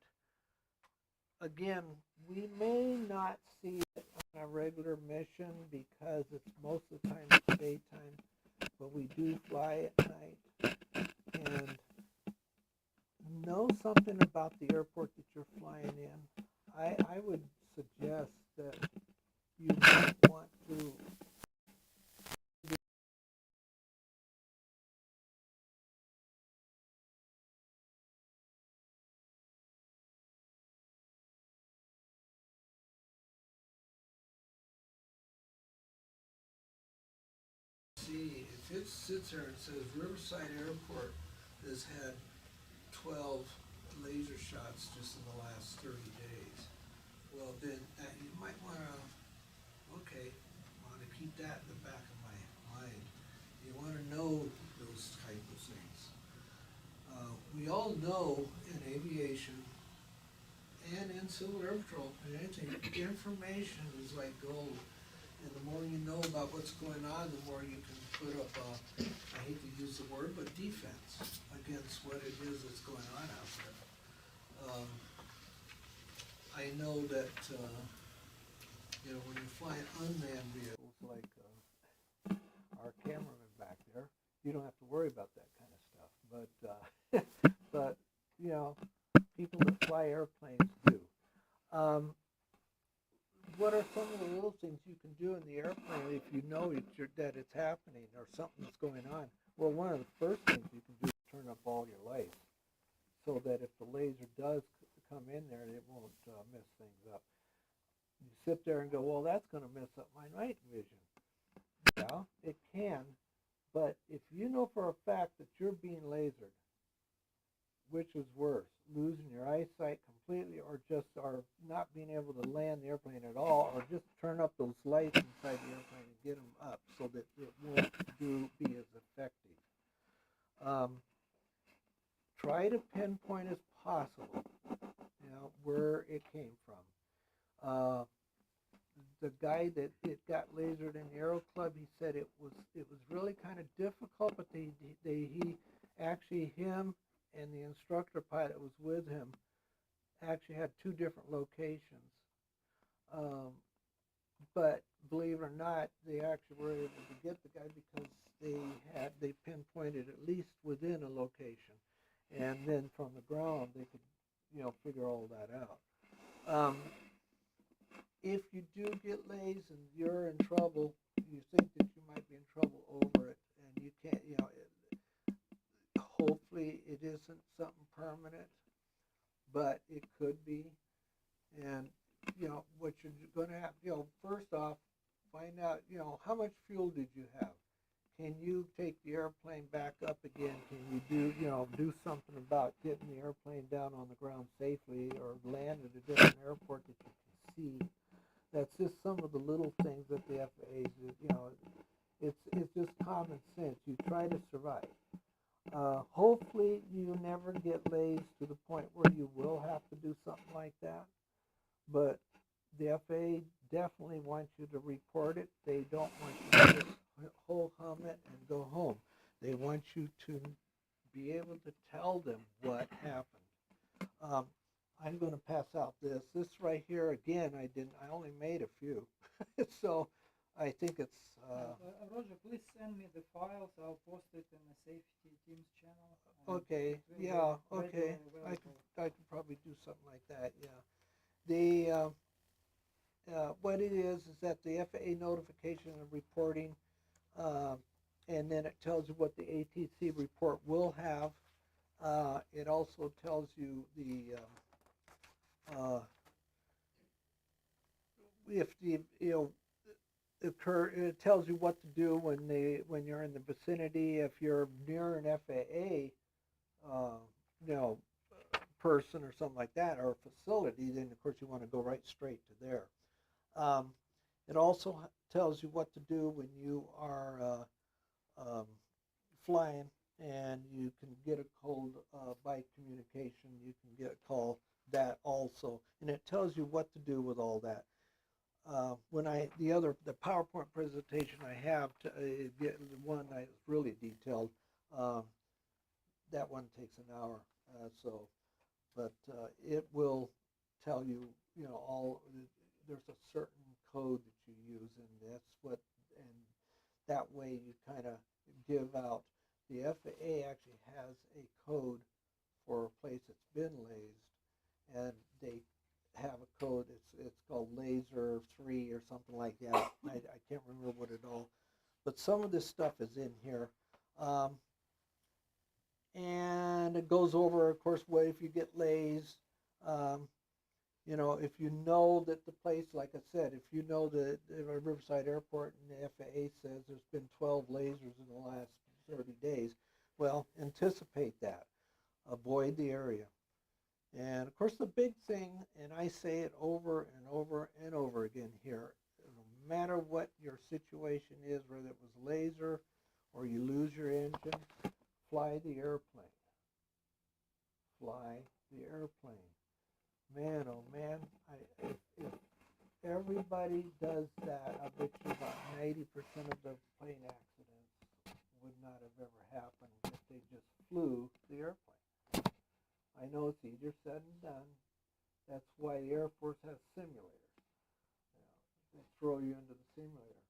again, we may not see it on a regular mission because it's most of the time it's daytime, but we do fly at night. And know something about the airport that you're flying in. I would suggest that you might want to see if it sits there and says Riverside Airport has had 12 laser shots just in the last 30 days. Well, then you might want to, keep that in the back of my mind. You want to know those type of things. We all know in aviation and in civil air patrol and anything, information is like gold. And the more you know about what's going on, the more you can put up I hate to use the word, but defense against what it is that's going on out there. I know that, when you're flying unmanned vehicles like our cameraman back there, you don't have to worry about that kind of stuff. But people that fly airplanes do. What are some of the little things you can do in the airplane if you know that it's happening or something's going on? Well, one of the first things you can do is turn up all your lights so that if the laser does come in there, it won't mess things up. You sit there and go, well, that's going to mess up my night vision. Yeah, it can, but if you know for a fact that you're being lasered, which is worse, losing your eyesight completely or not being able to land the airplane at all, or just turn up those lights inside the airplane and get them up so that it won't be as effective. Try to pinpoint as possible, where it came from. The guy that it got lasered in the Aero Club, he said it was really kind of difficult, but him and the instructor pilot that was with him actually had two different locations. But believe it or not, they actually were able to get the guy because they pinpointed at least within a location, and then from the ground they could figure all that out. If you do get lased and you're in trouble, you think that you might be in trouble over it, and you can't, hopefully it isn't something permanent, but it could be. And, what you're going to have, first off, find out, how much fuel did you have? Can you take the airplane back up again? Can you do something about getting the airplane down on the ground safely or land at a different airport that you can see? That's just some of the little things that the FAA is, it's just common sense. You try to survive. Hopefully you never get lased to the point where you will have to do something like that. But the FAA definitely wants you to report it. They don't want you to just hum it and go home. They want you to be able to tell them what happened. I'm going to pass out this. This right here, again, I only made a few. So I think it's... Roger, please send me the files. I'll post it in the safety team's channel. Okay, yeah, okay. I could probably do something like that, yeah. What it is that the FAA notification and reporting, and then it tells you what the ATC report will have. It also tells you the if the it tells you what to do when you're in the vicinity. If you're near an FAA person or something like that, or a facility, then of course you want to go right straight to there. It also tells you what to do when you are flying, and you can get a call by communication. You can get a call that also, and it tells you what to do with all that. The PowerPoint presentation I have to get the one that's really detailed, that one takes an hour. But it will tell you, all. There's a certain code that you use, and that way you kind of give out. The FAA actually has a code for a place that's been lased, and they have a code. It's called Laser 3 or something like that. I can't remember what it all, but some of this stuff is in here. And it goes over, of course, what if you get lased. If you know that the place, like I said, if you know that Riverside Airport and the FAA says there's been 12 lasers in the last 30 days, well, anticipate that. Avoid the area. And of course the big thing, and I say it over and over and over again here, no matter what your situation is, whether it was laser or you lose your engine, fly the airplane. Fly the airplane. Man, oh man, if everybody does that, I bet you about 90% of the plane accidents would not have ever happened if they just flew the airplane. I know it's easier said than done. That's why the Air Force has simulators. They throw you into the simulator.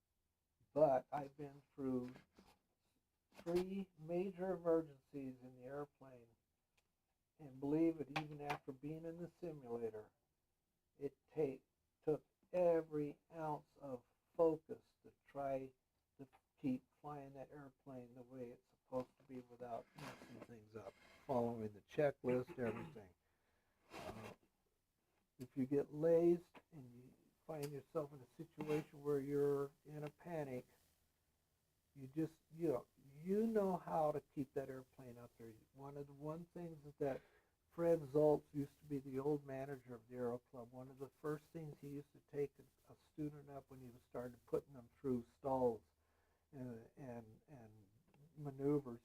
But I've been through 3 major emergencies in the airplane, and believe it, even after being in the simulator, it took every ounce of focus to try to keep flying that airplane the way it's supposed to be without messing things up, following the checklist, everything. If you get lazed and you find yourself in a situation where you're in a panic, you know how to keep that airplane up there. One thing that Fred Zoltz used to be the old manager of the Aero Club. One of the first things he used to take a student up when he was starting putting them through stalls and maneuvers,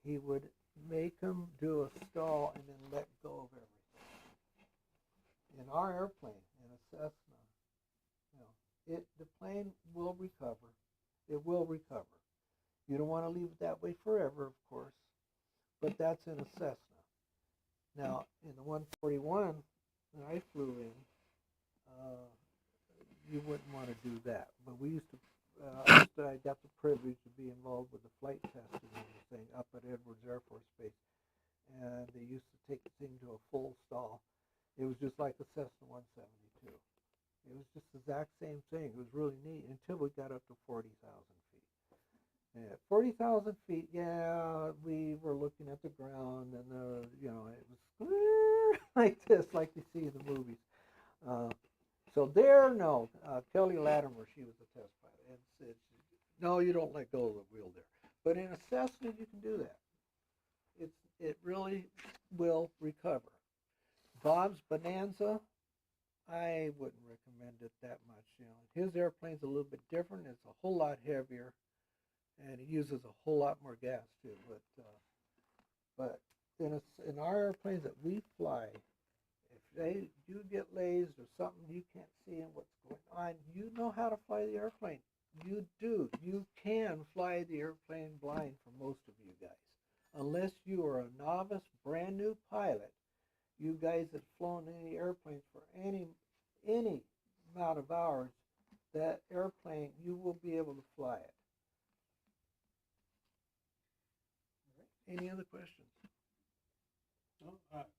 he would make them do a stall and then let go of everything. In our airplane, in a Cessna, the plane will recover. It will recover. You don't want to leave it that way forever, of course, but that's in a Cessna. Now, in the 141 that I flew in, you wouldn't want to do that. But we used to, I got the privilege to be involved with the flight testing and everything up at Edwards Air Force Base, and they used to take the thing to a full stall. It was just like the Cessna 172. It was just the exact same thing. It was really neat until we got up to 40,000 feet. At 40,000 feet, yeah, we were looking at the ground, and it was like this, like you see in the movies. Kelly Latimer, she was the test pilot. No, you don't let go of the wheel there. But in a Cessna, you can do that. It really will recover. Bob's Bonanza, I wouldn't recommend it that much. His airplane's a little bit different. It's a whole lot heavier, and it uses a whole lot more gas too. But in our airplanes that we fly, if you get lazed or something you can't see in what's going on, you know how to fly the airplane. You do. You can fly the airplane blind for most of you guys. Unless you are a novice, brand new pilot, you guys that have flown any airplanes for any amount of hours, that airplane, you will be able to fly it. Any other questions?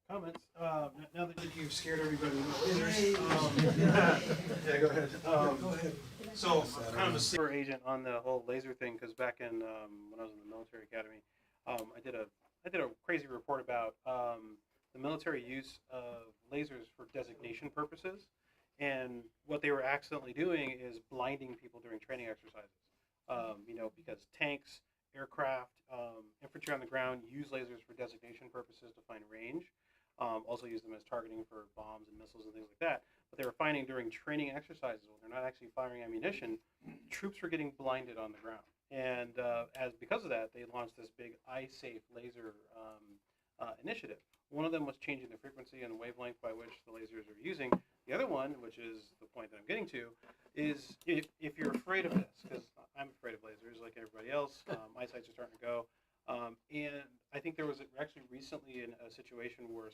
Comments. Now that you've scared everybody away, Hey. yeah, go ahead. Go ahead. So kind of a super agent on the whole laser thing, because back in when I was in the military academy, I did a crazy report about the military use of lasers for designation purposes, and what they were accidentally doing is blinding people during training exercises. Because tanks, aircraft, infantry on the ground use lasers for designation purposes to find range. Also use them as targeting for bombs and missiles and things like that. But they were finding during training exercises, when they're not actually firing ammunition, troops were getting blinded on the ground. And because of that, they launched this big eye-safe laser initiative. One of them was changing the frequency and the wavelength by which the lasers are using. The other one, which is the point that I'm getting to, is if you're afraid of this, because I'm afraid of lasers like everybody else, my sights are starting to go. And I think there was actually recently a situation where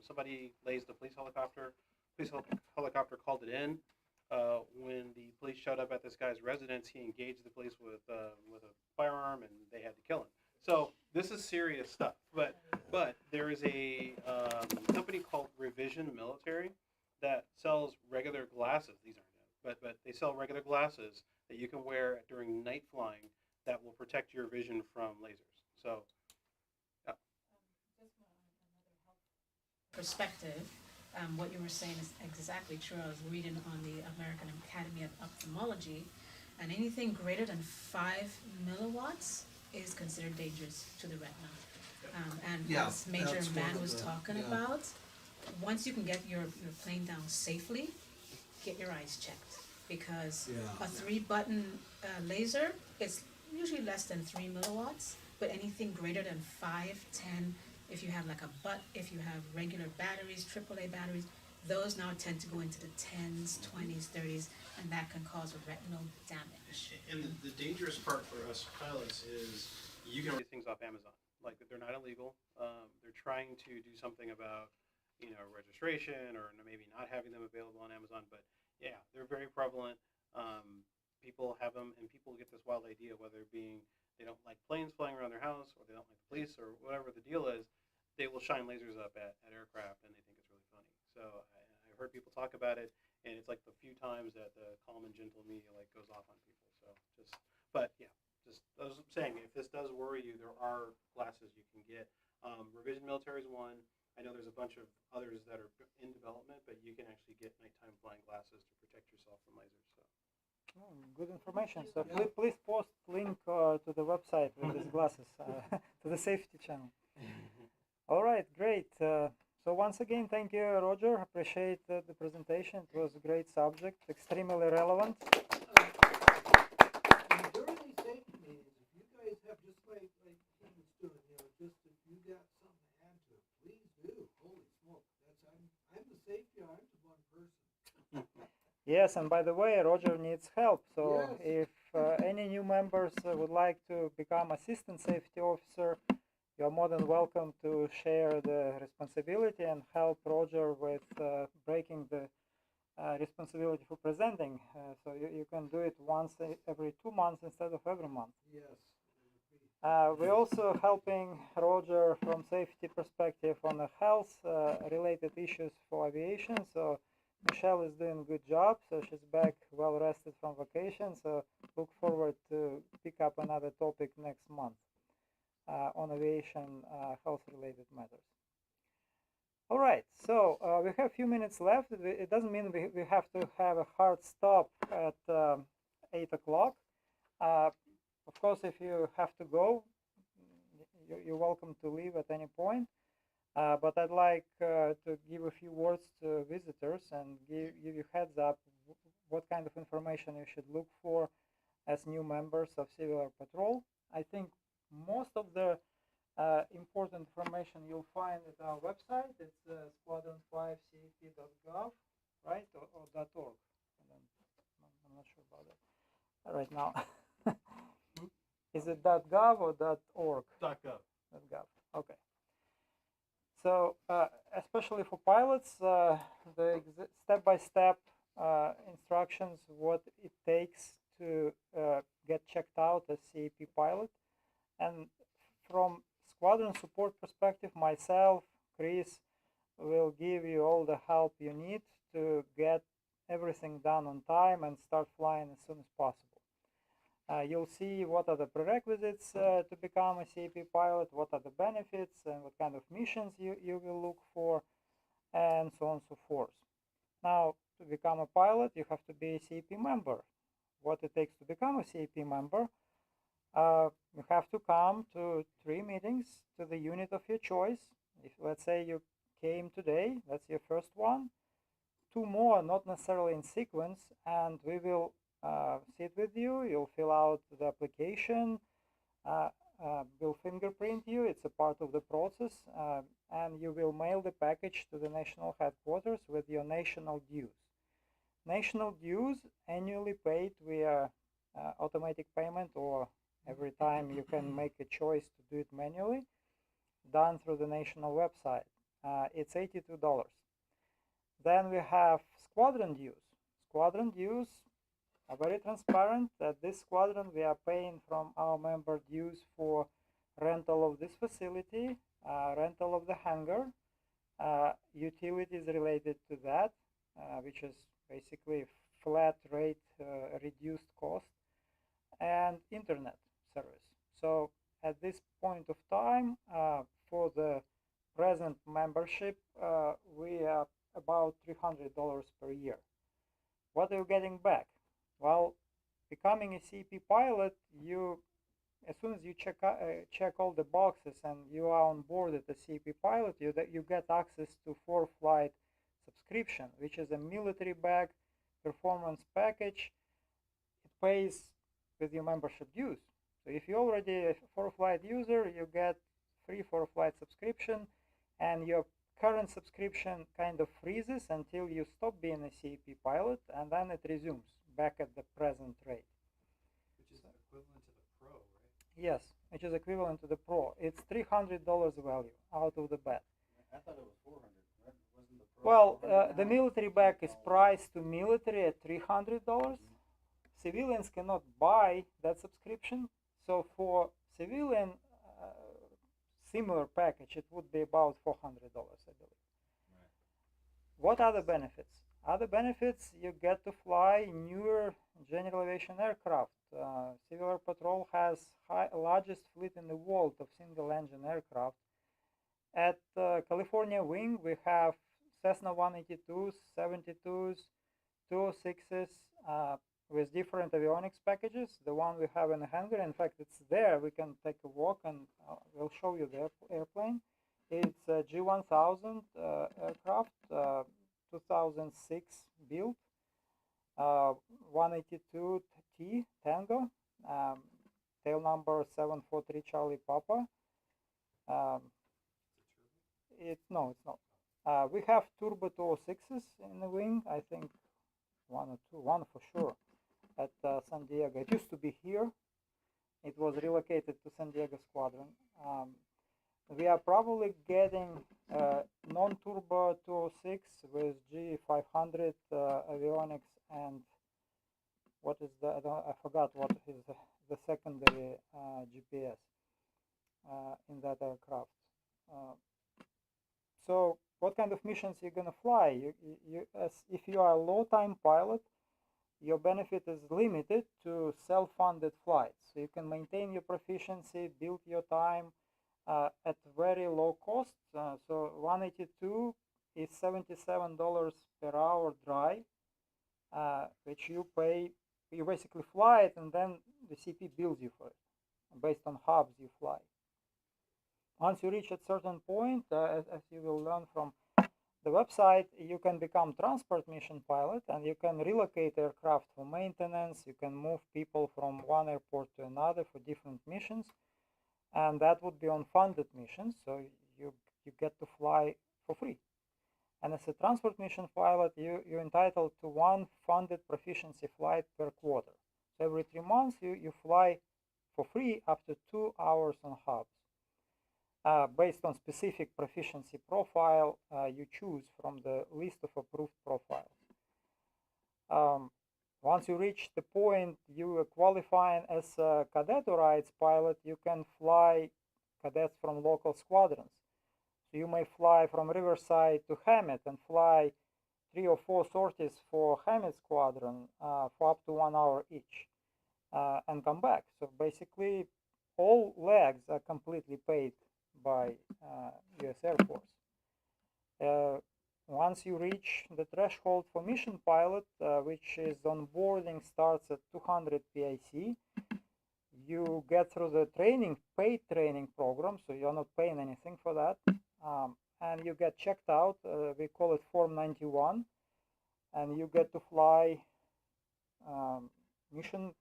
somebody lased a police helicopter. Police helicopter called it in. When the police showed up at this guy's residence, he engaged the police with a firearm, and they had to kill him. So this is serious stuff. But there is a company called Revision Military that sells regular glasses. These aren't, but they sell regular glasses that you can wear during night flying that will protect your vision from lasers. So, yeah. Perspective, what you were saying is exactly true. I was reading on the American Academy of Ophthalmology, and anything greater than 5 milliwatts is considered dangerous to the retina. And as Major Mann was talking about, once you can get your plane down safely, get your eyes checked, because a 3-button laser is usually less than 3 milliwatts, but anything greater than 5, 10, if you have if you have regular batteries, AAA batteries, those now tend to go into the 10s, 20s, 30s, and that can cause retinal damage. And the dangerous part for us pilots is you can order these things off Amazon. Like, they're not illegal. They're trying to do something about, registration or maybe not having them available on Amazon. But yeah, they're very prevalent. People have them, and people get this wild idea, whether it being they don't like planes flying around their house, or they don't like the police, or whatever the deal is. They will shine lasers up at aircraft, and they think it's really funny. So I've heard people talk about it, and it's like the few times that the calm and gentle me goes off on people. So but yeah, I was saying, if this does worry you, there are glasses you can get. Revision Military is one. I know there's a bunch of others that are in development, but you can actually get nighttime flying glasses to protect yourself from lasers. So. Oh, good information. So please post link to the website with these glasses to the safety channel. All right, great. So once again, thank you, Roger. Appreciate the presentation. It was a great subject, extremely relevant. During these safety meetings, if you guys have, just like he was doing, just if you got something to add to it, please do. Holy smoke, I'm the safety, I'm just one person. Yes, and by the way, Roger needs help. So Yes. if any new members would like to become assistant safety officer, you're more than welcome to share the responsibility and help Roger with breaking the responsibility for presenting. So you can do it once every 2 months instead of every month. Yes. We're also helping Roger from safety perspective on the health related issues for aviation. So Michelle is doing a good job. So she's back well rested from vacation. So look forward to pick up another topic next month on aviation health related matters. All right, so we have a few minutes left. It doesn't mean we have to have a hard stop at 8 o'clock. Of course, if you have to go, you're welcome to leave at any point. But I'd like to give a few words to visitors and give you heads up what kind of information you should look for as new members of Civil Air Patrol. I think most of the important information you'll find at our website. It's squadron5cep.gov, right, or .org. I'm not sure about that right now. Is it .gov or .org? .gov. .gov. Okay. So, especially for pilots, the step-by-step instructions, what it takes to get checked out as CAP pilot, and from squadron support perspective, myself, Chris, will give you all the help you need to get everything done on time and start flying as soon as possible. You'll see what are the prerequisites to become a CAP pilot, what are the benefits, and what kind of missions you will look for, and so on and so forth. Now, to become a pilot, you have to be a CAP member. What it takes to become a CAP member, you have to come to 3 meetings to the unit of your choice. If, let's say, you came today, that's your first one, 2 more, not necessarily in sequence, and we will sit with you, you'll fill out the application, we'll fingerprint you, it's a part of the process, and you will mail the package to the national headquarters with your national dues. National dues annually paid via automatic payment, or every time you can make a choice to do it manually, done through the national website. It's $82. Then we have squadron dues. Squadron dues are very transparent. At this squadron we are paying from our member dues for rental of this facility, rental of the hangar, utilities related to that, which is basically flat rate, reduced cost, and internet service. So at this point of time, for the present membership, we are about $300 per year. What are you getting back? Well, becoming a CAP pilot, as soon as you check all the boxes and you are on board as a CAP pilot, you get access to 4-flight subscription, which is a military bag performance package. It pays with your membership dues. So if you're already a 4-flight user, you get free 4-flight subscription, and your current subscription kind of freezes until you stop being a CAP pilot, and then it resumes back at the present rate. Which is equivalent to the Pro, right? Yes, which is equivalent to the Pro. It's $300 value out of the bat. I thought it was 400. Right? Wasn't the Pro? Well, the military bag is priced to military at $300. Civilians cannot buy that subscription, so for civilian similar package, it would be about $400, I believe. Right. What are the benefits? Other benefits, you get to fly newer general aviation aircraft. Civil Air Patrol has largest fleet in the world of single-engine aircraft. At California Wing, we have Cessna 182s, 72s, 206s, with different avionics packages. The one we have in the hangar, in fact, it's there. We can take a walk and we'll show you the airplane. It's a G1000 aircraft, 2006 build, 182T Tango, tail number 743 Charlie Papa. No, it's not. We have turbo 206s in the wing. I think one or two, one for sure, at San Diego. It used to be here. It was relocated to San Diego Squadron. We are probably getting non-turbo 206 with G500 avionics, and what is the, I forgot what is the secondary GPS in that aircraft. So what kind of missions you're gonna fly? If you are a low-time pilot, your benefit is limited to self-funded flights. So you can maintain your proficiency, build your time at very low cost. So 182 is $77 per hour dry, which you pay. You basically fly it, and then the CP bills you for it based on hubs you fly. Once you reach a certain point, as you will learn from the website, you can become transport mission pilot, and you can relocate aircraft for maintenance. You can move people from one airport to another for different missions, and that would be on funded missions, so you get to fly for free. And as a transport mission pilot, you're entitled to 1 funded proficiency flight per quarter. So every 3 months you fly for free up to 2 hours on hubs. Based on specific proficiency profile you choose from the list of approved profiles. Once you reach the point you are qualifying as a cadet or rides pilot, you can fly cadets from local squadrons. So you may fly from Riverside to Hammett and fly 3 or 4 sorties for Hamid Squadron for up to 1 hour each, and come back. So basically, all legs are completely paid by U.S. Air Force. Once you reach the threshold for mission pilot, which is onboarding starts at 200 PIC, you get through the paid training program, so you're not paying anything for that, and you get checked out. We call it Form 91, and you get to fly mission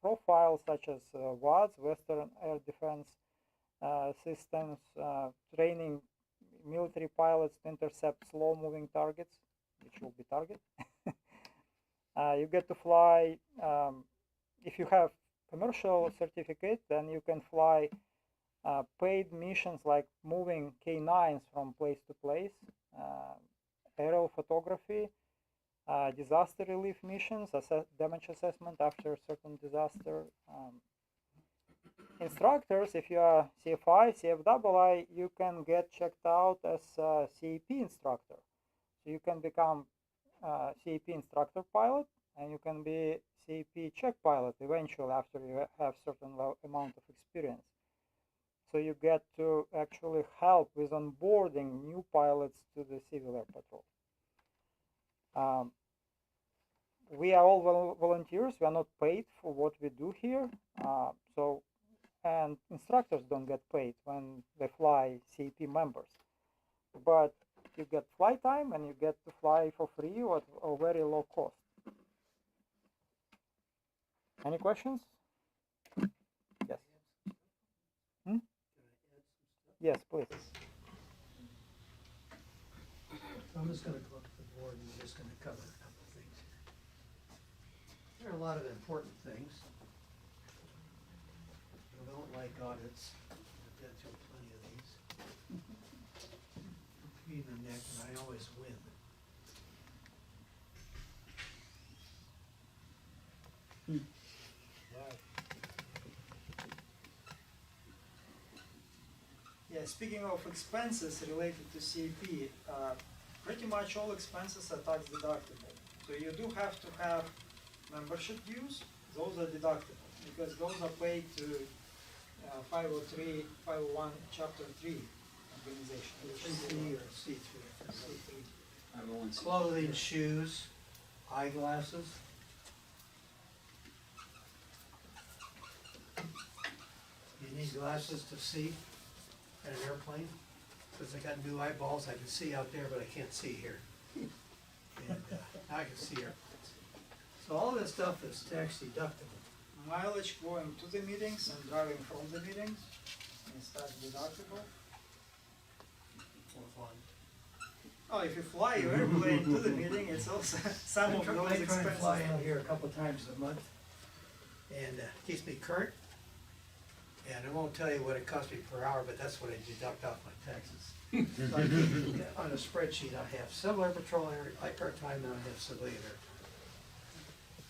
profiles such as WADS, Western Air Defense Systems, training military pilots to intercept slow-moving targets, which will be target. You get to fly, if you have commercial certificate, then you can fly paid missions like moving K9s from place to place, aerial photography, disaster relief missions, damage assessment after a certain disaster. Instructors, if you are CFI, CFII, you can get checked out as a CAP instructor. So you can become CAP instructor pilot, and you can be CAP check pilot eventually after you have certain amount of experience. So you get to actually help with onboarding new pilots to the Civil Air Patrol. We are all volunteers. We are not paid for what we do here. And instructors don't get paid when they fly CAP members. But you get flight time, and you get to fly for free or at a very low cost. Any questions? Yes. Yes, please. So I'm just going to go up to the board and we're just going to cover a couple of things. There are a lot of important things. I don't like audits. I've been through plenty of these. Me in the neck, and I always win. Yeah, speaking of expenses related to CAP, pretty much all expenses are tax deductible. So you do have to have membership dues. Those are deductible because those are paid to 503, 501, Chapter 3 organization. C3 or C3? C3. Clothing, shoes, eyeglasses. You need glasses to see at an airplane, because I got new eyeballs. I can see out there, but I can't see here. And now I can see airplanes. So all this stuff is tax deductible. Mileage going to the meetings and driving from the meetings is tax deductible. For fun. Oh, if you fly your airplane to the meeting, it's also some of those I try and expenses. fly in here a couple times a month, and keeps me current. And I won't tell you what it costs me per hour, but that's what I deduct off my taxes. So I keep, on a spreadsheet, I have Civil Air Patrol airtime, and I have civilian airtime.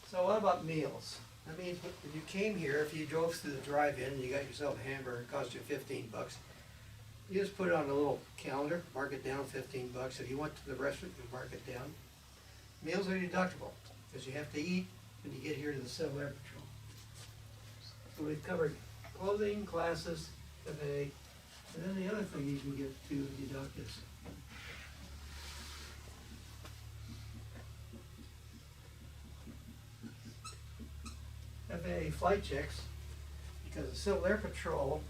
So what about meals? I mean, if you came here, if you drove through the drive-in and you got yourself a hamburger, it cost you $15. You just put it on a little calendar, mark it down $15. If you went to the restaurant, you mark it down. Meals are deductible, because you have to eat when you get here to the Civil Air Patrol. So we've covered clothing, classes, cafe, and then the other thing you can get to deduct is FAA flight checks, because the Civil Air Patrol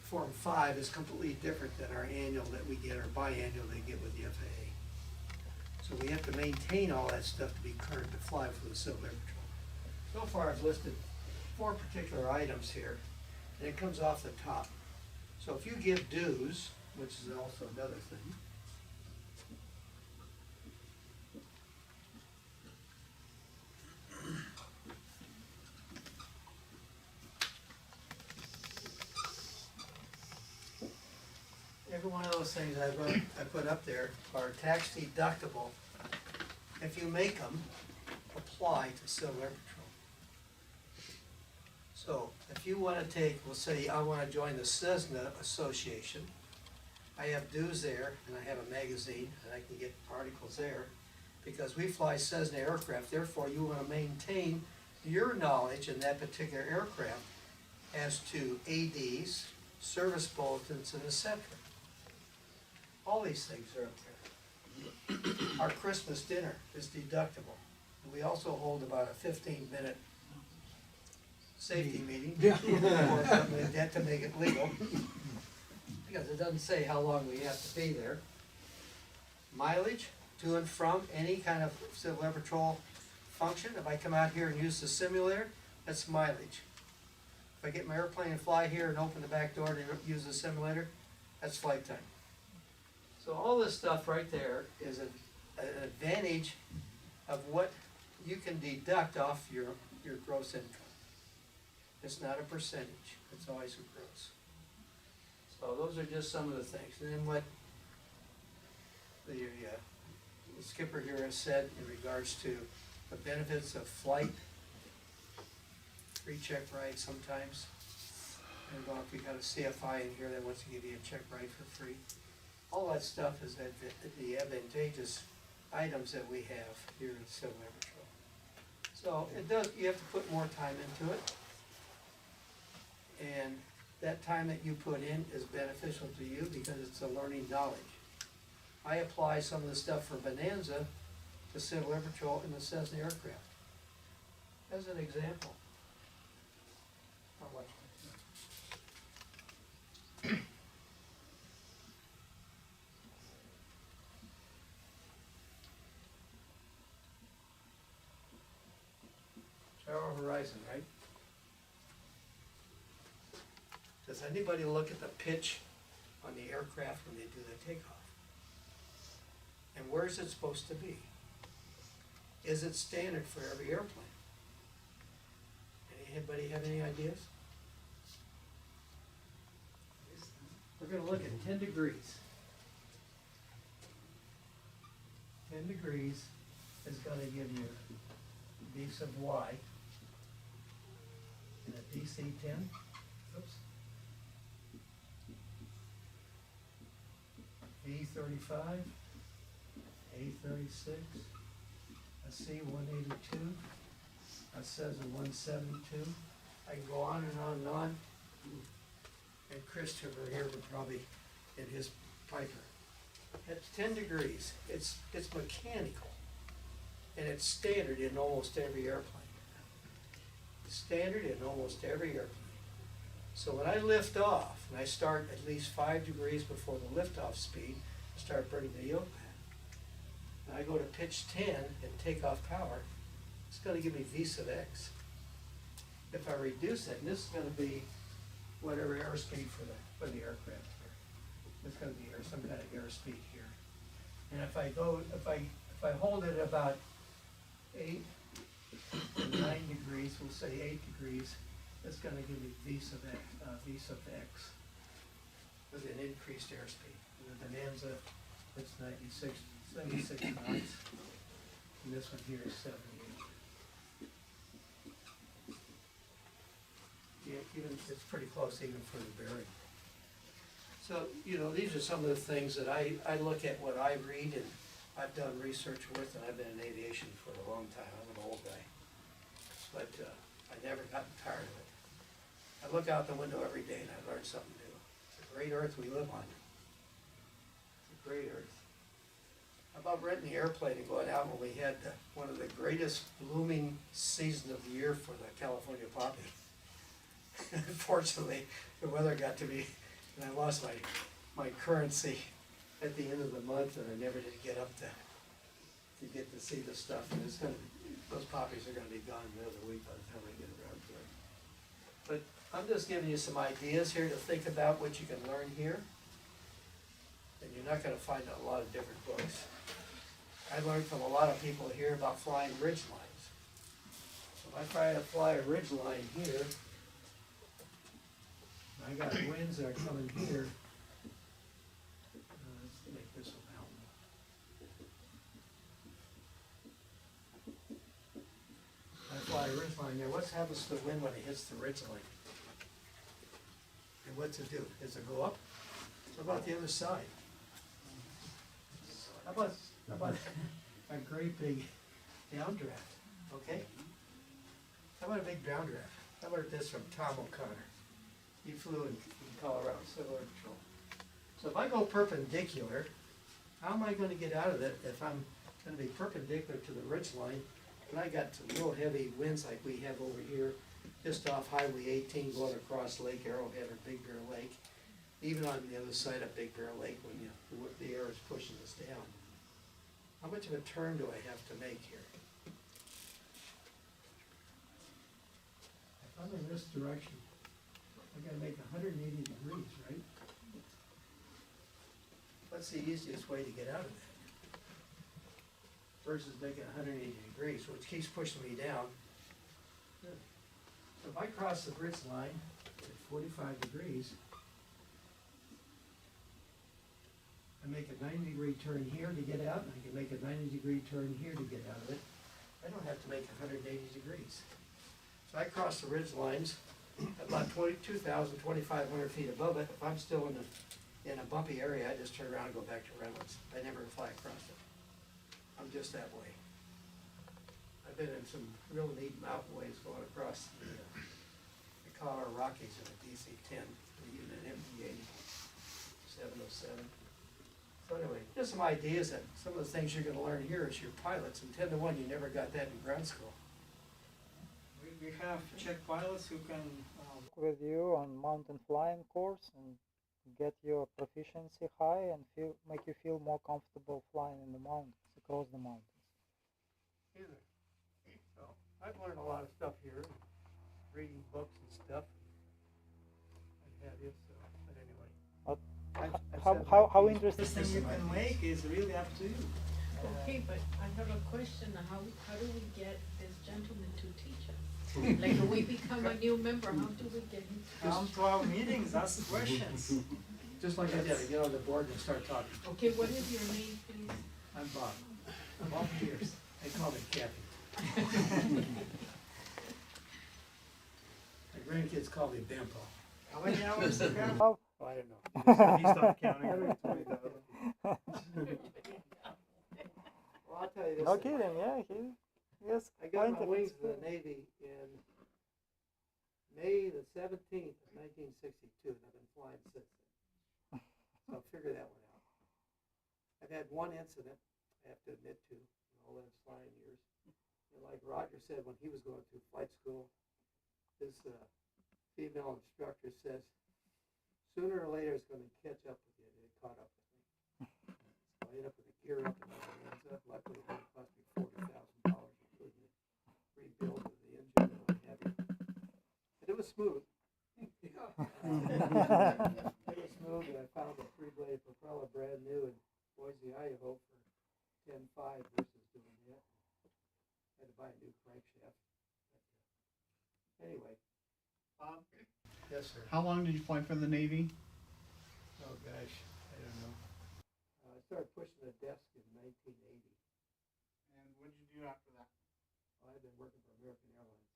Form 5 is completely different than our annual that we get, or biannual they get with the FAA. So we have to maintain all that stuff to be current to fly for the Civil Air Patrol. So far I've listed 4 particular items here, and it comes off the top. So if you give dues, which is also another thing, every one of those things I put up there are tax deductible. If you make them apply to Civil Air Patrol. So if you want to take, we'll say I want to join the Cessna Association, I have dues there, and I have a magazine, and I can get articles there, because we fly Cessna aircraft, therefore you wanna maintain your knowledge in that particular aircraft as to ADs, service bulletins, and et cetera. All these things are up there. Our Christmas dinner is deductible. We also hold about a 15-minute safety meeting. Yeah. Or something like that to make it legal. Because it doesn't say how long we have to be there. Mileage to and from any kind of civil air patrol function. If I come out here and use the simulator, that's mileage. If I get my airplane and fly here and open the back door to use the simulator, that's flight time. So all this stuff right there is an advantage of what you can deduct off your gross income. It's not a percentage, it's always a gross. So those are just some of the things. And then what the skipper here has said in regards to the benefits of flight, free check ride sometimes. And if you got a CFI in here that wants to give you a check ride for free. All that stuff is the advantageous items that we have here in Civil Air Patrol. So it does, you have to put more time into it. And that time that you put in is beneficial to you because it's a learning knowledge. I apply some of the stuff for Bonanza to Civil Air Patrol in the Cessna aircraft. As an example. I'll watch Tower Horizon, right? Does anybody look at the pitch on the aircraft when they do the takeoff? And where is it supposed to be? Is it standard for every airplane? Anybody have any ideas? We're gonna look at 10 degrees. 10 degrees is gonna give you V sub Y and a DC-10. Oops. V-35, A-36, a C-182, a Cessna 172. I can go on and on and on. And Christopher here would probably, in his Piper. At 10 degrees, it's mechanical. And it's standard in almost every airplane. Standard in almost every airplane. So when I lift off, and I start at least 5 degrees before the liftoff speed, I start burning the yoke pad. And I go to pitch 10 and take off power, it's gonna give me V sub X. If I reduce it, and this is gonna be whatever airspeed for the aircraft here. It's gonna be some kind of airspeed here. And if I hold it about 8 to 9 degrees, we'll say 8 degrees, it's gonna give me V sub X with an increased airspeed. And the Bonanza, it's 76 knots, and this one here is 78. Yeah, even, it's pretty close even for the bearing. So, these are some of the things that I look at what I read and I've done research with, and I've been in aviation for a long time. I'm an old guy. But I never gotten tired of it. I look out the window every day and I learn something new. It's a great earth we live on. It's a great earth. How about renting the airplane and going out when we had one of the greatest blooming seasons of the year for the California poppy? Unfortunately, the weather got to me, and I lost my currency at the end of the month, and I never did get up to get to see the stuff. And those poppies are gonna be gone in the middle of the week by the time I get around to it. But I'm just giving you some ideas here to think about what you can learn here. And you're not gonna find a lot of different books. I learned from a lot of people here about flying ridge lines. So if I try to fly a ridge line here, I got winds that are coming here. Let's make this one out. I fly a ridge line there. What happens to the wind when it hits the ridge line? And what's it do? Does it go up? How about the other side? How about a great big downdraft, okay? How about a big downdraft? How about this from Tom O'Connor? He flew in Colorado, Civil Air Patrol. So if I go perpendicular, how am I gonna get out of it if I'm gonna be perpendicular to the ridge line? And I got some real heavy winds like we have over here, just off Highway 18 going across Lake Arrowhead or Big Bear Lake. Even on the other side of Big Bear Lake when the air is pushing us down. How much of a turn do I have to make here? If I'm in this direction, I gotta make 180 degrees, right? What's the easiest way to get out of that? Versus making 180 degrees, which keeps pushing me down. So if I cross the bridge line at 45 degrees, I make a 90-degree turn here to get out, and I can make a 90-degree turn here to get out of it. I don't have to make 180 degrees. So I cross the ridge lines about 2,000, 2,500 feet above it. If I'm still in a bumpy area, I just turn around and go back to Reynolds. I never fly across it. I'm just that way. I've been in some real neat mountain ways going across the Colorado Rockies in a DC-10, even an MD-80, 707. So anyway, just some ideas that some of the things you're gonna learn here as your pilots, and 10 to 1, you never got that in ground school. We have Czech pilots who can work with you on mountain flying course and get your proficiency high and make you feel more comfortable flying in the mountains, across the mountains. Either. So I've learned a lot of stuff here, reading books and stuff. I have you, so, but anyway. How interesting thing you can make is really up to you. Okay, but I have a question. How do we get this gentleman to teach us? Like, when we become a new member, how do we get him to Come to our meetings, ask questions. Just like I did, I get on the board and start talking. Okay, what is your name, please? I'm Bob. Bob Pierce. They call me Kathy. My grandkids call me Bimpo. How many hours do you have? Oh, I don't know. He stopped counting at 20,000. Well, I'll tell you this. No thing. kidding, yeah, yes. I got my wings to the Navy in May the 17th of 1962, and I've been flying since then. So figure that one out. I've had one incident, I have to admit to, in all those flying years. And like Roger said when he was going through flight school, his female instructor says, sooner or later it's going to catch up with you. And it caught up with me. So I ended up with a gear up and my hands up. Luckily it only cost me $40,000, including the rebuild of the engine and what have you. And it was smooth. It was smooth, and I found a 3-bladed propeller brand new in Boise, Idaho for $10,500 versus doing that. I had to buy a new crankshaft. But, anyway. Yes, sir. How long did you fly for the Navy? Oh, gosh, I don't know. I started pushing the desk in 1980. And what did you do after that? Well, I've been working for American Airlines.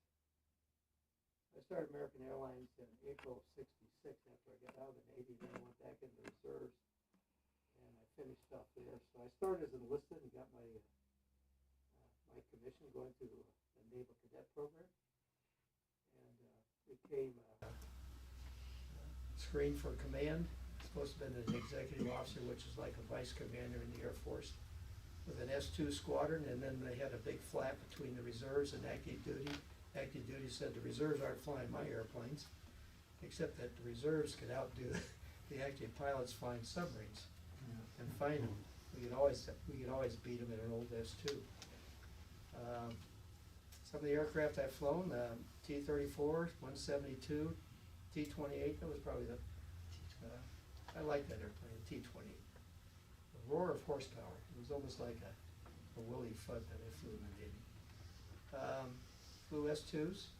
I started American Airlines in April of '66 after I got out of the Navy. Then I went back into the reserves, and I finished up there. So I started as enlisted and got my my commission going through the Naval Cadet Program, and became screened for command. Supposed to have been an executive officer, which is like a vice commander in the Air Force, with an S2 squadron, and then they had a big flap between the reserves and active duty. Active duty said the reserves aren't flying my airplanes, except that the reserves could outdo the active pilots flying submarines and find them. We could always beat them in an old S2. Some of the aircraft I've flown, T-34, 172, T-28. That was probably the I like that airplane, T-28. The roar of horsepower. It was almost like a woolly Fudd that I flew in the Navy. Flew S2s.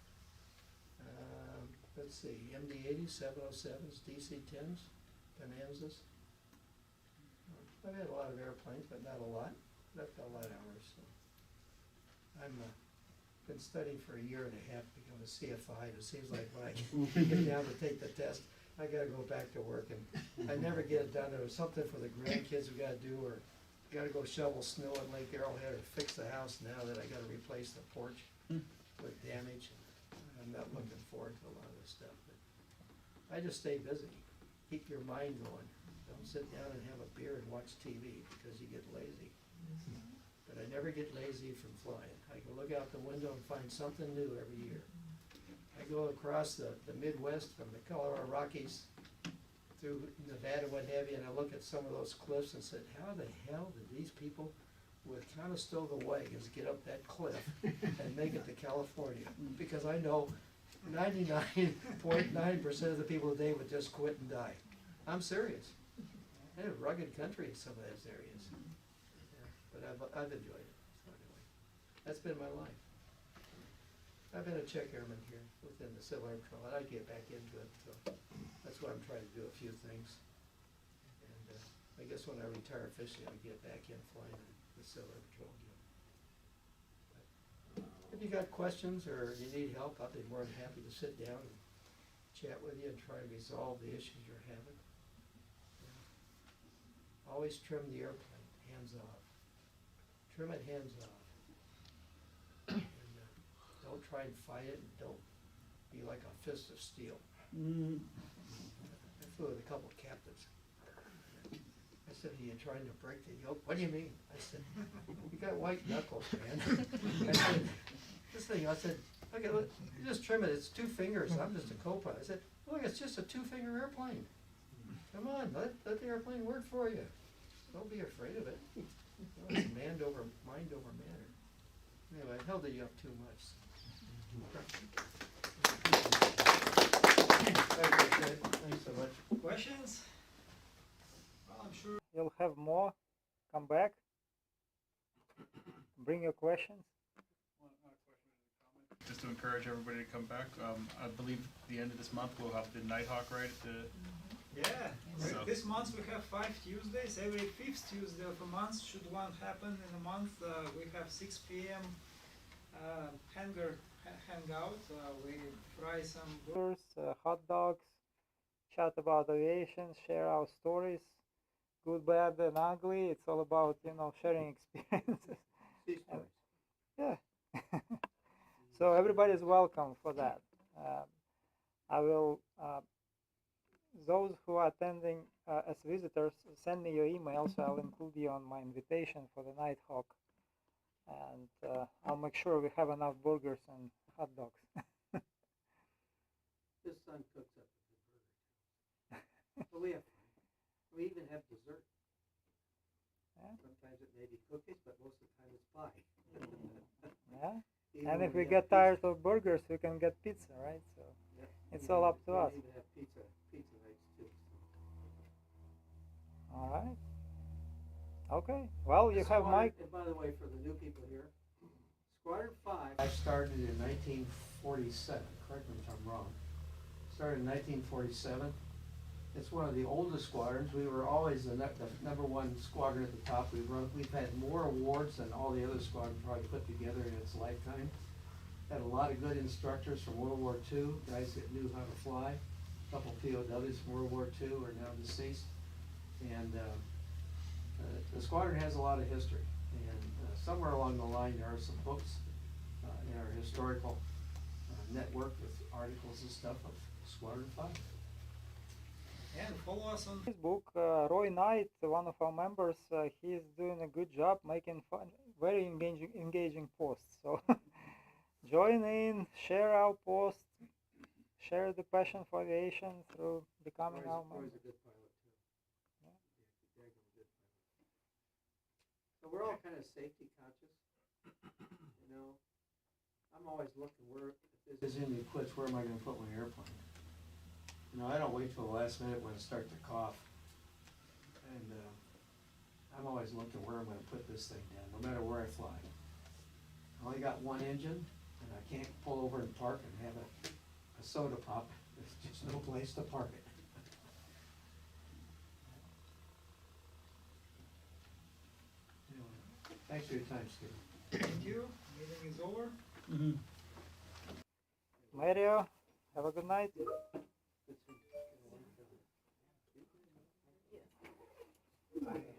Let's see, MD-80s, 707s, DC-10s, Bonanzas. I've had a lot of airplanes, but not a lot. I've got a lot of hours. So. I've been studying for a year and a half to become a CFI. It seems like when I get down to take the test, I gotta go back to work, and I never get it done. There was something for the grandkids we gotta do, or gotta go shovel snow at Lake Arrowhead, or fix the house now that I gotta replace the porch with damage. I'm not looking forward to a lot of this stuff, but I just stay busy. Keep your mind going. Don't sit down and have a beer and watch TV because you get lazy. But I never get lazy from flying. I can look out the window and find something new every year. I go across the Midwest from the Colorado Rockies through Nevada, what have you, and I look at some of those cliffs and said, how the hell did these people with Conestoga wagons get up that cliff and make it to California? Because I know 99.9% of the people today would just quit and die. I'm serious. They're a rugged country in some of those areas. Yeah, but I've enjoyed it. So anyway, that's been my life. I've been a check airman here within the Civil Air Patrol, and I'd get back into it, so that's why I'm trying to do a few things. And I guess when I retire officially, I'll get back in flying the Civil Air Patrol again. But if you got questions or you need help, I'll be more than happy to sit down and chat with you and try to resolve the issues you're having. Yeah. Always trim the airplane, hands off. Trim it hands off. Don't try and fight it, and don't be like a fist of steel. I flew with a couple of captains. I said, are you trying to break the yoke? What do you mean? I said, you got white knuckles, man. I said, this thing, I said, look, you just trim it, it's 2 fingers, I'm just a co-pilot. I said, look, it's just a 2-finger airplane. Come on, let the airplane work for you. Don't be afraid of it. It's mind over matter. Anyway, I held you up too much. Thanks so much. Questions? Well, I'm sure you'll have more. Come back. Bring your questions. Just to encourage everybody to come back. I believe the end of this month we'll have the Nighthawk ride at the. Yeah, So- this month we have 5 Tuesdays. Every 5th Tuesday of a month, should one happen in a month, we have 6 p.m. Hangout. We fry some burgers, hot dogs, chat about aviation, share our stories, good, bad, and ugly. It's all about, sharing experiences. And, yeah. So everybody's welcome for that. I will. Those who are attending as visitors, send me your email, so I'll include you on my invitation for the Nighthawk. And I'll make sure we have enough burgers and hot dogs. His son cooks up a good burger. But we have fun. We even have dessert. Yeah. Sometimes it may be cookies, but most of the time it's pie. Yeah. Even And when if we have get pizza. tired of burgers, we can get pizza, right? So Yeah. it's all up to us. We even have pizza nights too. All right. Okay. Well, you This have squadron- Mike. And by the way, for the new people here, Squadron 5. I started in 1947. Correct me if I'm wrong. Started in 1947. It's one of the oldest squadrons. We were always the number 1 squadron at the top. We've had more awards than all the other squadrons probably put together in its lifetime. Had a lot of good instructors from World War II, guys that knew how to fly. A couple POWs from World War II are now deceased. And the squadron has a lot of history. And somewhere along the line there are some books in our historical network with articles and stuff of Squadron 5. And follow us on Facebook. Roy Knight, one of our members, he's doing a good job making fun, very engaging posts. So join in, share our posts, share the passion for aviation through becoming our member. Roy's a good pilot too. Yeah. He's a good pilot. So we're all kind of safety conscious. I'm always looking where if this engine quits, where am I going to put my airplane? I don't wait till the last minute when it starts to cough. And I'm always looking where I'm going to put this thing down, no matter where I fly. I only got 1 engine, and I can't pull over and park and have a soda pop. There's just no place to park it. Anyway, thanks for your time, Steve. Thank you. Meeting is over. Mario, have a good night. I